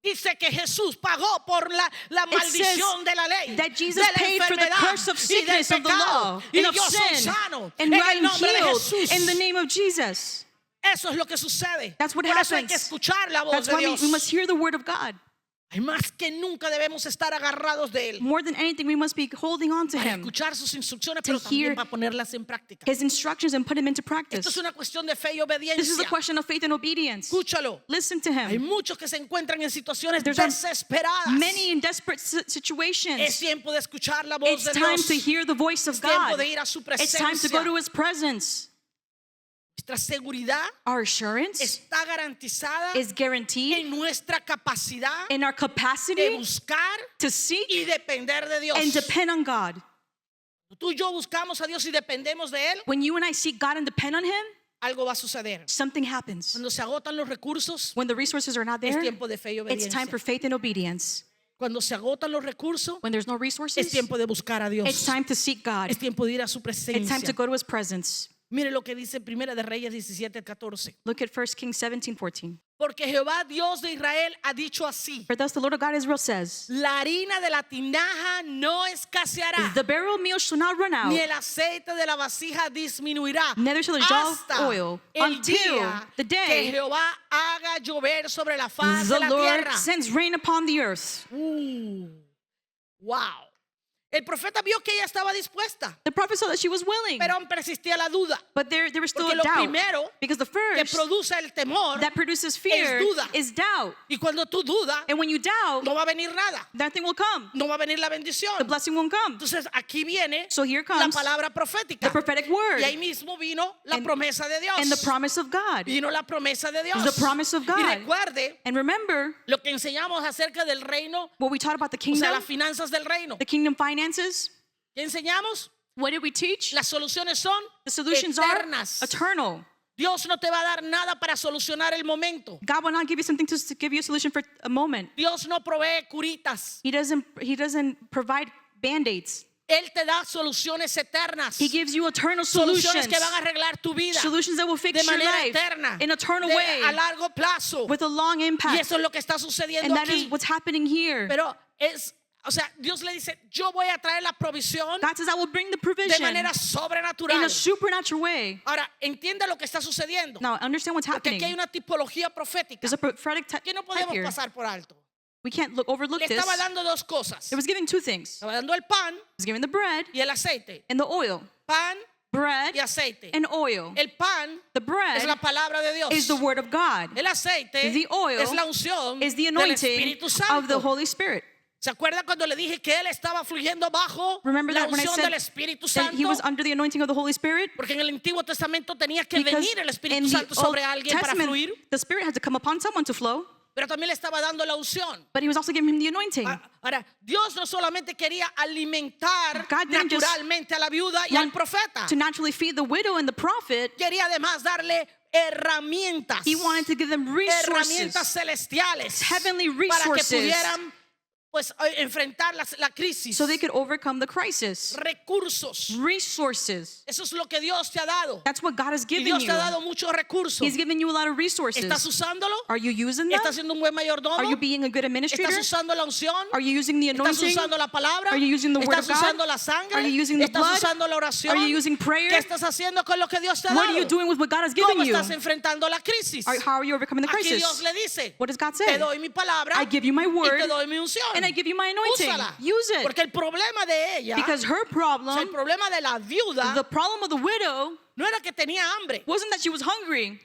Dice que Jesús pagó por la It says maldición de la ley, that Jesus de la paid for the enfermedad curse of y del sickness of the law pecado. and Y of yo soy sin. sano And en I el am nombre de healed Jesús. in the name of Jesus. Eso es lo que sucede. That's what Por eso hay que happens. escuchar la voz That's de why Dios. we must hear the word of God. Y más que nunca debemos estar agarrados de Él More than anything, we must be holding on to para Him, escuchar sus instrucciones, to pero también hear para ponerlas en práctica. His instructions, and put Him into Esto practice. es una cuestión de fe y This is a obediencia. question of faith and obedience. Escúchalo. Listen to Hay Him. muchos que se encuentran en situaciones There's desesperadas. many in desperate Es situations. tiempo de escuchar la voz It's de time Dios. to hear the voice of Es tiempo God. de ir a su It's time to go presencia. to His presence. Nuestra seguridad Our assurance está garantizada is guaranteed en nuestra capacidad in our de capacity buscar to seek y depender de Dios. and depend on God. Tú y yo buscamos a Dios y dependemos de Él, When you and I seek God and depend on Him, algo va a suceder. something happens. Cuando se agotan los recursos, When the resources are not es there, tiempo de fe y it's time obediencia. for faith and obedience. Cuando se agotan los recursos, When there's no es resources, tiempo de buscar a Dios. it's time to seek God. Es tiempo de ir a su It's time presencia. to go to His presence. Mire lo que dice Primera de Reyes 17:14. Look at 1 Kings 17:14. Porque Jehová Dios de Israel ha dicho así: For thus the Lord of God Israel says, la harina de la tinaja no escaseará, the barrel meal shall not run out, ni el aceite de la vasija disminuirá, neither shall the jar of hasta oil, el until día the que day Jehová haga llover sobre la faz the de la Lord tierra. sends rain upon the earth. Wow. El profeta vio que ella estaba dispuesta, The prophet saw that she was willing, pero aún persistía la duda. but there was still Porque a lo doubt. primero Because the que first produce el temor, that produces fear duda. is doubt. y cuando tú dudas, And when you doubt, no va a venir nada, nothing will come. no va a venir la bendición. The blessing won't come. Entonces aquí viene So here la comes palabra profética. the prophetic word Y ahí mismo vino la And- promesa de Dios. and the promise of God. Vino la promesa de Dios. The promise of Y God. recuerde And remember lo que enseñamos acerca del reino, what we taught about the o sea, kingdom, las finanzas del reino. the kingdom finances. ¿Qué enseñamos? What did we teach? Las soluciones son The solutions eternas. are eternal. Dios no te va a dar nada para solucionar el momento. God will not give you something to give you a solution for a moment. Dios no provee curitas. He doesn't provide band-aids. Él te da soluciones eternas. He gives you eternal Soluciones solutions. que van a arreglar tu vida Solutions that will fix de your manera life eterna, in an eternal de- way a largo plazo. with a long Y impact. eso es lo que está sucediendo And that aquí. is what's happening here. Pero o sea, Dios le dice, yo voy a traer la provisión God says, I will bring the de provision manera in sobrenatural. a supernatural way. Ahora, entienda lo que está sucediendo. Now, understand what's Porque aquí hay happening. una tipología profética There's a prophetic que no type podemos here. pasar por alto. We can't overlook Le this. estaba dando dos cosas. It was giving two things. Estaba dando el pan It was giving the bread y el aceite. and the oil. Pan Bread y aceite. and oil. El pan The bread es la palabra de Dios. is the word of God. El aceite The oil es la unción is the del anointing Espíritu of Santo. the Holy Spirit. ¿Se acuerda cuando le dije que él estaba fluyendo bajo Remember la that when I unción said del Espíritu that Santo? he was under the anointing of the Holy Spirit? Porque en el Antiguo Testamento tenía que Because venir el in Espíritu the Santo Old sobre alguien para Testament, fluir. the Spirit had to come upon someone to flow. pero también le estaba dando la unción. but he was also giving him the anointing. Ahora, Dios no solamente quería alimentar God didn't just naturalmente a la viuda y al want profeta. to naturally feed the widow and the prophet. Quería además darle herramientas. He wanted to give them Herramientas resources, celestiales heavenly para que resources, pudieran pues enfrentar la crisis. so they could overcome the crisis. Recursos. Resources. Eso es lo que Dios te ha dado. That's what God has Y given Dios you. te ha dado muchos recursos. He's given you a lot of ¿Estás resources. usándolo? Are you using them? ¿Estás siendo un buen mayordomo? Are you being a good ¿Estás administrator? usando la unción? Are you using the ¿Estás anointing? usando la palabra? Are you using the word ¿Estás of God? usando la sangre? Are you using the ¿Estás blood? usando la oración? Are you using prayer? ¿Qué estás haciendo con lo que Dios te ha What dado? are you doing with what God has ¿Cómo given you? estás enfrentando la crisis? How are you overcoming the Aquí Dios crisis? le dice, What does God te say? doy mi palabra I give you my y word te doy mi unción. and I give you my anointing. Úsala. Use it. Porque el problema de ella, Because her o sea, el problem, problema de la viuda, the problem of the widow, no era que tenía hambre, wasn't that she was hungry.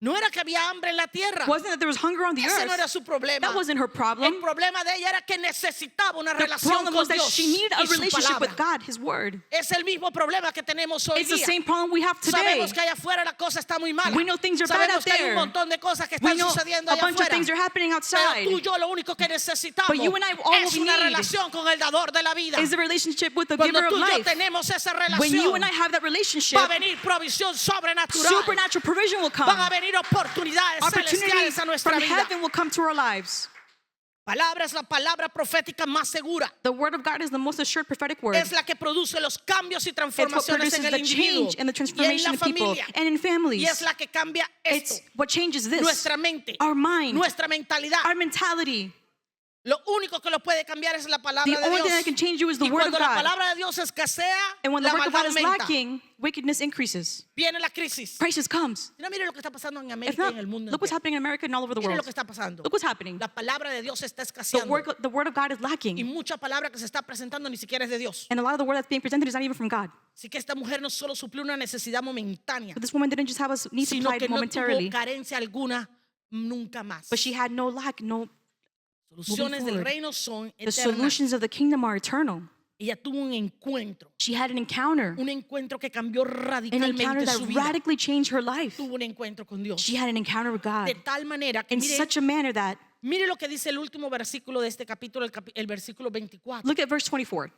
no era que había hambre en la tierra. Wasn't that there was hunger on the Ese no era earth. su problema. That wasn't her El problem. problema de ella era que necesitaba una The relación problem con was that Dios she needed a y su relationship with palabra. God, His Word. Es el mismo problema que tenemos hoy It's the día. same problem we have today. Sabemos que allá afuera la cosa está muy mala. We know things are bad Sabemos out que hay there. un montón de cosas que We están know sucediendo a allá bunch of afuera. things are happening Pero outside. tú y yo lo único que necesitamos But you and I, all es we una need relación con el dador de la vida. Is the relationship with the Cuando giver of tú y yo life. tenemos esa When you relación, and I have that relationship, va a venir provisión sobrenatural. supernatural provision will come. Van a venir oportunidades celestiales Opportunities a nuestra from vida. heaven will come to our lives. Palabra es la palabra profética más segura. The word of God is the most assured prophetic word. Es la que produce los cambios y It's what transformaciones produces en el the individuo change and the y en transformation la of people familia. and in Y families. es la que cambia esto, It's what changes this. nuestra mente, Our mind, nuestra mentalidad. our mentality. Lo único que lo puede cambiar es la palabra The de only Dios. thing that can change you is the Y word of cuando la God. palabra de Dios escasea, And when the la word of maldad God is aumenta. lacking, wickedness increases. Viene la crisis. Crisis comes. Mira, mire lo que está pasando en If América y not, en el mundo look what's entero. happening in America and all over the Mire lo world. que está pasando. Look what's happening. La palabra de Dios está The escaseando. word of God is Y lacking. mucha palabra que se está presentando ni siquiera es de Dios. And a lot of the word that's being presented is not even from God. Así que esta mujer no solo suplió una necesidad momentánea, But this woman didn't just have a need sino supplied que no tuvo momentarily, carencia alguna nunca más. but she had no lack, no. Soluciones del forward. reino son The eternas. solutions of the kingdom are eternal. Ella tuvo un encuentro que cambió An encounter radicalmente that su vida. radically changed her life. Tuvo un encuentro con Dios. She had an encounter with God De tal manera que in mire, such a manner that, mire lo que dice el último versículo de este capítulo, el versículo 24. look at verse 24.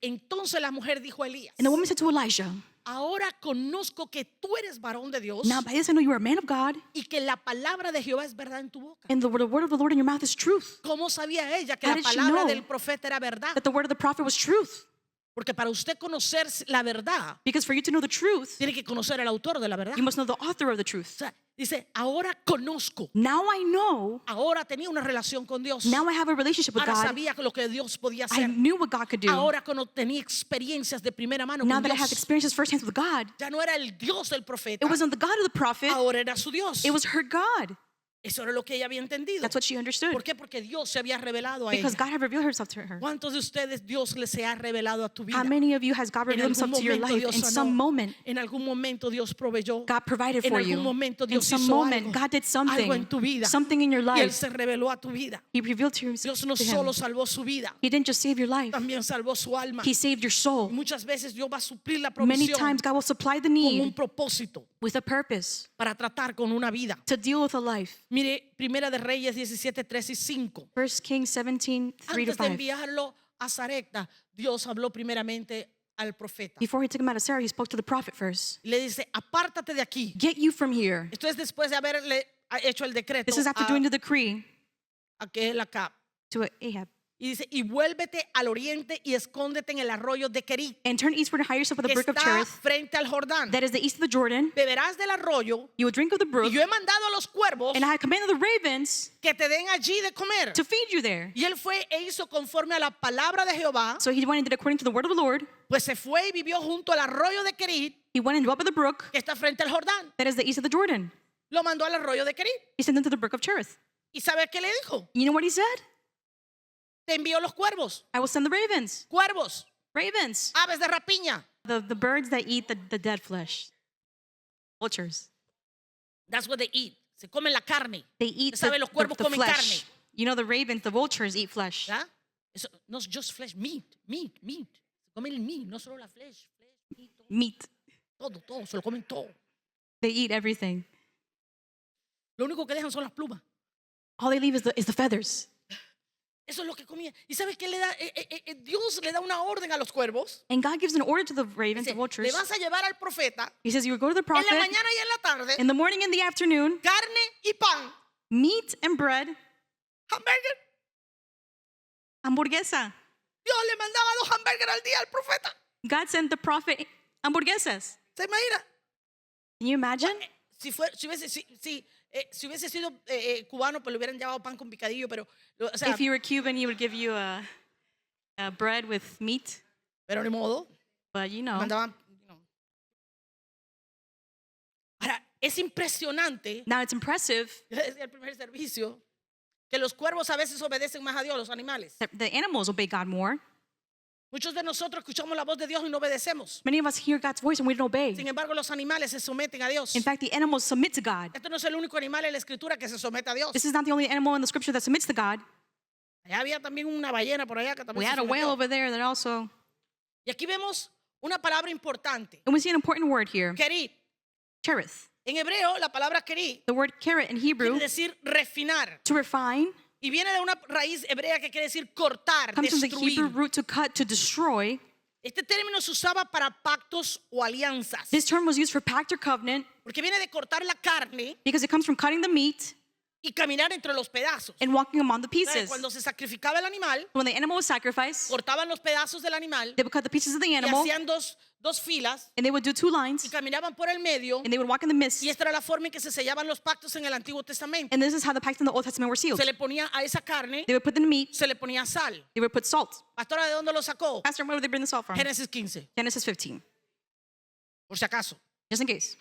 Entonces la mujer dijo a Elías, And the woman said to Elijah, ahora conozco que tú eres varón de Dios now by this I know you are a man of God, y que la palabra de Jehová es verdad en tu boca. and the word of the Lord in your mouth is truth. ¿Cómo sabía ella que How la did she palabra know del profeta era verdad? That the word of the prophet was truth. Porque para usted conocer la verdad, Because for you to know the truth, tiene que conocer al autor de la verdad. you must know the author of the O truth. sea, dice, ahora conozco. Now I know, Ahora tenía una relación con Dios. now I have a relationship with Ahora God. sabía lo que Dios podía I hacer. knew what God could do. Ahora cuando tenía experiencias de primera mano Now con that I have Dios, experiences firsthand with God, ya no era el Dios del profeta, it wasn't the God of the prophet, ahora era su Dios. it was her God. Eso era lo que ella había entendido. That's what she understood. ¿Por qué? Porque Dios se había revelado a Because ella. God had revealed herself to her. ¿Cuántos de ustedes Dios les ha revelado a tu vida? How many of you has God En revealed algún himself to your momento life? Dios In sanó. some moment, En algún momento Dios proveyó. God provided En for algún you. momento In Dios some hizo moment, algo. God did Algo en tu vida. something in your Y Él life. se reveló a tu vida. He revealed to himself Dios no to solo him. salvó su vida, He didn't just save your life. también salvó su alma. He saved your soul. Muchas veces Dios va a suplir la Many provisión times God will supply the con un need propósito with a purpose para tratar con una vida. to deal with a life. Mire, Primera de Reyes 17, 3 y 5. 1 Kings 17, 3 to Antes de 5. enviarlo a Sarepta, Dios habló primeramente al profeta. Before he took him out of Sarah, he spoke to the prophet first. Y le dice, apártate de aquí. Get you from here. Esto es después de haberle hecho el decreto This is after doing the decree a aquel acá. to Ahab. Y dice, y vuélvete al oriente y escóndete en el arroyo de Kerit, And turn eastward and hide yourself at que the brook of está Cherith, frente al Jordán. that is the east of the Jordan. Beberás del arroyo You will drink of the y brook, yo he mandado a los cuervos and I have commanded the ravens que te den allí de comer. to feed you there. Y él fue e hizo conforme a la palabra de Jehová, So he went and did according to the word of the Lord. pues se fue y vivió junto al arroyo de Kerit, He went and dwelt by the brook, que está frente al Jordán. that is the east of the Jordan. Lo mandó al arroyo de Kerit. He sent them to the brook of Cherith. ¿Y sabe qué le dijo? You know what he said? Te envió los cuervos, I will send the ravens. cuervos, Ravens. aves de rapiña. The birds that eat the dead flesh. Vultures. That's what they eat. Se comen la carne. They eat Sabe, los cuervos the comen flesh. carne. You know the ravens, the vultures eat flesh. ¿Ya? Eso no es just flesh, meat. Se comen el meat, no solo la flesh, meat, Meat. todo, se lo comen todo. They eat everything. Lo único que dejan son las plumas. All they leave is the feathers. Eso es lo que comía. ¿Y sabes qué le da? Dios le da una orden a los cuervos. And God gives an order to the ravens, the Dice, vultures. le vas a llevar al profeta He says, you would go to the en la prophet mañana y en la tarde, in the morning and the afternoon, carne y pan, meat and bread, hamburger. hamburguesa. Dios le mandaba 2 hamburgues al día al profeta. God sent the prophet hamburguesas. ¿Se imagina? Can you imagine? Si hubiese sido cubano, pues le hubieran llevado pan con picadillo, pero, o sea, If you were Cuban, he would give you a bread with meat. pero ni modo. But you know. Mandaban, Ahora, es impresionante, Now it's impressive yo le decía al primer servicio, que los cuervos a veces obedecen más a Dios, los animales. that the animals obey God more. Muchos de nosotros escuchamos la voz de Dios y no obedecemos. Many of us hear God's voice and we don't obey. Sin embargo, los animales se someten a Dios. In fact, the animals submit to God. Esto no es el único animal en la escritura que se somete a Dios. This is not the only animal in the scripture that submits to God. Allá había también una ballena por allá que también We se had a whale sometió. over there that also. Y aquí vemos una palabra importante. And we see an important word here, Querid. cherith. En hebreo, la palabra querid The word carrot in Hebrew, quiere decir refinar. to refine, Y viene de una raíz hebrea que quiere decir cortar, comes from the Hebrew destruir. root to cut, to destroy. Este término se usaba para pactos o alianzas. This term was used for pact or covenant Porque viene de cortar la carne because it comes from cutting the meat y caminar entre los pedazos. and walking among the pieces. Cuando se sacrificaba el animal, When the animal was sacrificed, cortaban los pedazos del animal they would cut the pieces of the y animal hacían dos filas and they would do 2 y lines caminaban por el medio. and they would walk in the midst. Y esta era la forma en que se sellaban los pactos en el Antiguo Testamento. And this is how the pacts in the Old Testament were sealed. Se le ponía a esa carne, They would put in the meat, se le ponía sal. they would put salt. Pastora, ¿de dónde lo sacó? Pastor, where would they bring the salt from? Génesis 15, Genesis 15, por si acaso. just in case.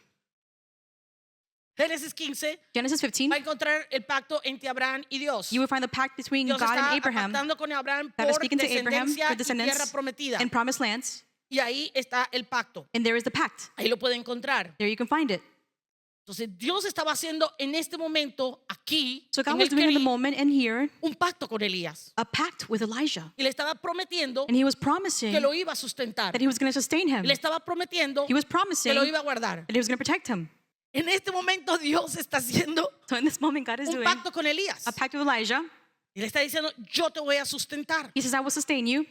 Génesis 15 Genesis 15, va a encontrar el pacto entre Abraham y Dios. you will find the pact between Dios God and está Abraham. pactando con Abraham God is por speaking to Abraham descendencia for y tierra descendants prometida. and promised lands. Y ahí está el pacto. And there is the pact. Ahí lo puede encontrar. There you can find it. Entonces Dios estaba haciendo en este momento aquí So God en was el doing in the Querí, moment and here un pacto con Elías a pact with Elijah. y le estaba prometiendo And he was promising que lo iba a sustentar. that he was going to sustain him. Y le estaba prometiendo He was que promising lo that iba a guardar. he was going to protect him. En este momento Dios está haciendo So in this moment, God is un doing pacto con Elías a pact with Elijah. y le está diciendo, yo te voy a sustentar. He says, I will sustain you.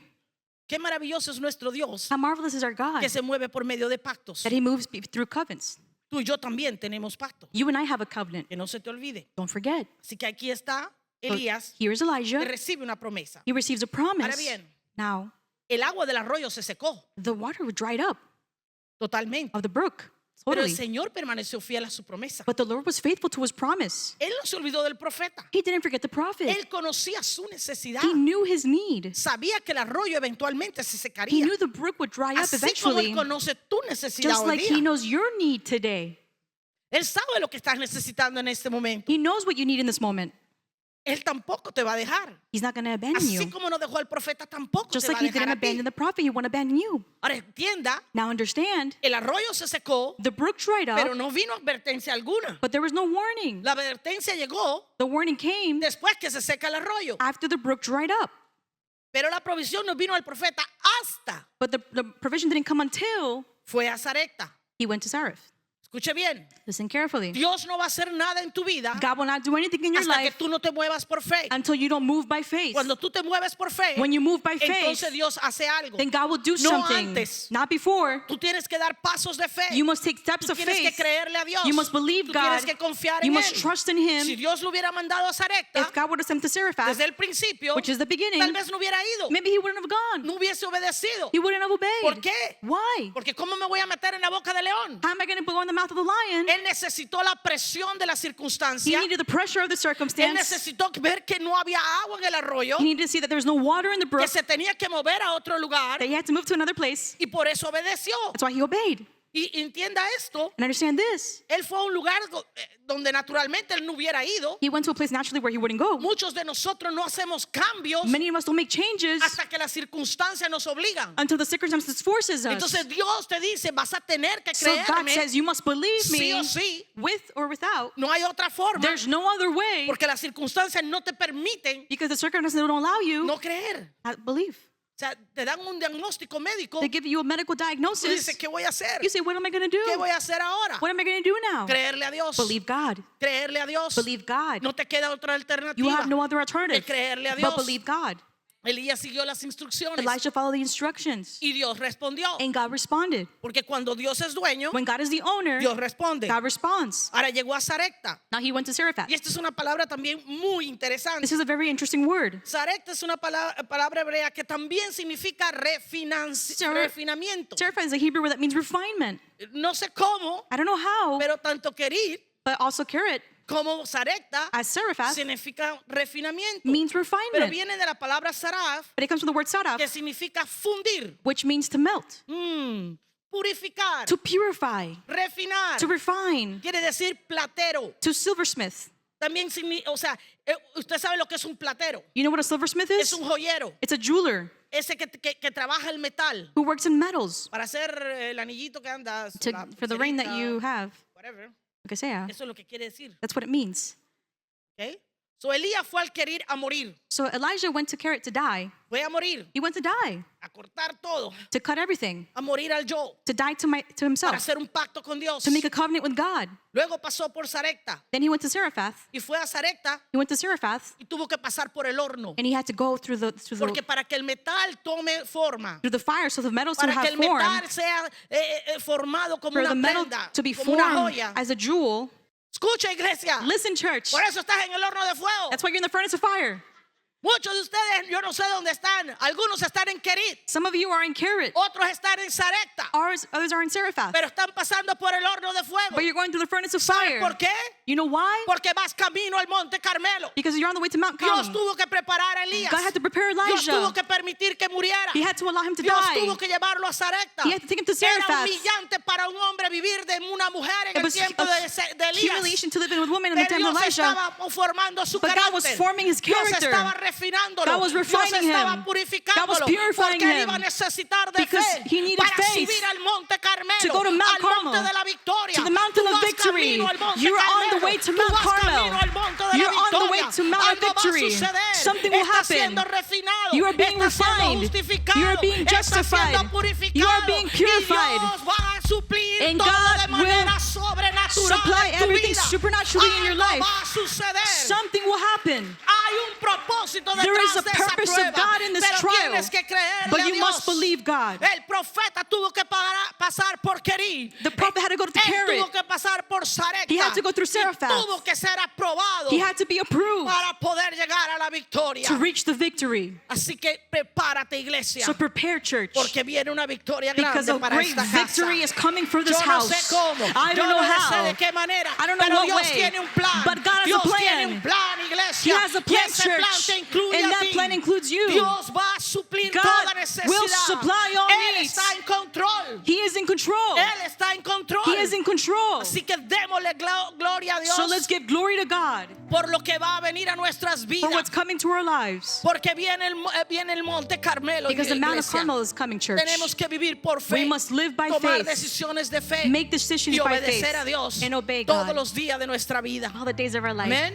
Qué maravilloso es nuestro Dios How marvelous is our God que se mueve por medio de pactos. that he moves through covenants. Tú y yo también tenemos pacto. You and I have a covenant. Que no se te olvide. Don't forget. Así que aquí está So Elías here's que Elijah. recibe una promesa. He receives a Ahora promise. bien, Now, el agua del arroyo se secó the water dried up totalmente. of the brook. Pero el Totally. Señor permaneció fiel a su promesa. But the Lord was faithful to his promise. Él no se olvidó del profeta. He didn't forget the prophet. Él conocía su necesidad. He knew his need. Sabía que el arroyo eventualmente se He secaría. knew the brook would dry up Así como eventually, Él conoce tu necesidad just hoy like he día. knows your need today. Él sabe lo que estás necesitando en este momento. He knows what you need in this moment. Él tampoco te va a dejar. He's not going to abandon Así you. como no dejó al profeta, tampoco Just te va like a he dejar didn't a ti. abandon the prophet, he won't abandon you. Ahora entienda, Now understand, el arroyo se secó, the brook dried pero up, no vino advertencia alguna. but there was no warning. La advertencia llegó The warning came después que se seca el arroyo. after the brook dried up. Pero la provisión no vino al profeta hasta But the provision didn't come until fue a Sarepta. he went to Zareph. Escuche bien, Listen carefully. Dios no va a hacer nada en tu vida God will not do anything in your hasta que life tú no te muevas por fe. until you don't move by faith. Cuando tú te mueves por fe, When you move by faith, entonces Dios hace algo. then God will do No something. antes. Not before. Tú tienes que dar pasos de fe. You must take steps Tú of tienes que faith. creerle a Dios. You must believe Tú God. tienes que confiar You en must Él. trust in Si him. Dios lo hubiera mandado a Sarepta If God would have sent to Zarephath, desde el principio, which is the beginning, tal vez no hubiera ido. maybe he wouldn't have gone. No hubiese obedecido. He wouldn't have obeyed. ¿Por qué? Why? Porque ¿cómo me voy a meter en la boca de león? How am I going to go in the mouth of the lion? Él necesitó la presión de la He circunstancia. needed the pressure of the Él circumstance. necesitó ver que no había agua en el arroyo, He needed to see that there was no water in the que brook, se tenía que mover a otro lugar that he had to move to another place. y por eso obedeció. That's why he obeyed. Y entienda esto, And understand this. él fue a un lugar donde naturalmente él no hubiera ido. He went to a place naturally where he wouldn't go. Muchos de nosotros no hacemos cambios Many of us don't make changes hasta que las circunstancias nos obligan. until the circumstances forces us. Entonces Dios te dice, vas a tener que So God creerme says, you must believe sí me o sí. with or without. No hay otra forma There's no other way porque las circunstancias no te permiten because the circumstances don't allow you no creer. to believe. sea, te dan un diagnóstico médico. They give you a medical Tú diagnosis. dices, ¿qué voy a hacer? You say, what am I going to ¿Qué do? voy a hacer ahora? What am I going to do now? Creerle a Dios. Believe God. Creerle a Dios. Believe God. No te queda otra You alternativa. have no other alternative que creerle a but Dios. believe God. Elías siguió las instrucciones Elijah followed the instructions, y Dios respondió. and God responded. Porque cuando Dios es dueño, When God is the owner, Dios responde. God responds. Ahora llegó a Sarepta. Now he went to Zarephath. Y esta es una palabra también muy interesante. This is a very interesting word. Sarepta es una palabra hebrea que también significa refinamiento. Zarephath is a Hebrew word that means refinement. No sé cómo, I don't know how, pero tanto querir but also carrot como Sarepta as Zarephath significa refinamiento. means Pero refinement. viene de la palabra saraf, But it comes from the word que saraf, significa fundir, which means to melt, purificar, to purify, refinar. to refine, Quiere decir platero. to silversmith. También significa, o sea, usted sabe lo que es un platero. You know what a silversmith Es is? un joyero. It's a jeweler Ese que trabaja el metal who works in metals para hacer el anillito que anda. for the ring that you have. Whatever. Lo que sea. Eso es lo que quiere decir. That's what it means. ¿Okay? So Elías fue al querir a morir. So Elijah went to Carrot to die. Fue a morir, He went to die, a cortar todo, to cut everything, a morir al yo, to die to para himself, hacer un pacto con Dios. to make a covenant with God. Luego pasó por Sarepta Then he went to Zarephath. y fue a Sarepta He went to Zarephath, y tuvo que pasar por el horno. and he had to go through Porque para que el metal tome forma, the fire, so the metals to para que have el form, metal sea formado como for una the metal prenda, to be como una formed joya. as a jewel. Escucha, iglesia. Listen, church. Por eso estás en el horno de fuego. That's why you're in the furnace of fire. Muchos de ustedes, yo no sé dónde están. Algunos están en Kerit, Some of you are in Carrot. otros están en Sarepta, Others are in Zarephath. pero están pasando por el horno de fuego. But you're going through the furnace of ¿Sabes fire. por qué? You know why? Porque vas camino al Monte Carmelo. Because you're on the way to Mount Dios Carmel. tuvo que preparar a Elías. God had to prepare Dios tuvo Elijah. que permitir que muriera. He had to allow him to Dios die. tuvo que llevarlo a Sarepta. He had to take him to Era Zarephath. humillante para un hombre vivir de una mujer en It el was tiempo de Elías. humiliation to live in with women in the Pero time of Dios Elijah. estaba formando su But God was carácter. forming his Dios character. estaba refinándolo. God was Dios refining estaba him. purificándolo. God was purifying Porque él him. iba a necesitar de Because fe he needed para faith subir al Monte Carmelo, to go to Mount al Monte Carmel, de la Victoria. to the mountain Tú of vas victory. camino al Monte You're on the Carmelo. way to Tú Mount vas Carmel. camino al Monte de la You're on the way Victoria. to Mount of Algo va a victory. suceder. Something will Estás happen. siendo refinado. You are being Estás siendo refined. justificado. You are being Estás justified. siendo purificado. You are being purified. Y Dios va a suplir And todo God de manera will sobrenatural supply en tu everything vida. supernaturally in your Algo life. va a suceder. Something will happen. Hay un propósito There is detrás a de esa purpose prueba, of God in this pero trial. tienes que creerle But a you Dios. must believe God. El profeta tuvo que pasar por Kerit. The prophet had to go to Él tuvo Carrot. que pasar por Sarepta. He had to go through Y Zarephath. tuvo que ser aprobado He had to be approved para poder llegar a la victoria. to reach the victory. Así que prepárate, iglesia, So prepare, church, porque viene una victoria because grande a para great esta casa. victory is coming for this Yo no house. sé cómo, I yo don't know no sé how. de qué manera, I don't know pero what Dios way. tiene un plan. But God has a Dios plan. tiene un plan, He iglesia. has a Y plan, ese plan church, te incluye and a that ti. plan includes you. Dios va a suplir God toda necesidad. will supply all Él needs. está en control. He is in control. Él está en control. He is in control. Así que démosle gloria a Dios So let's give glory to God por lo que va a venir a nuestras for vidas. what's coming to our lives. Porque viene el Monte Carmelo. Because the Mount of iglesia. Carmel is coming, church. Tenemos que vivir por fe. We must live by tomar faith. decisiones de fe. Make decisions y by obedecer faith a Dios and obey todos God los días de nuestra vida. all the days of our life. Amén.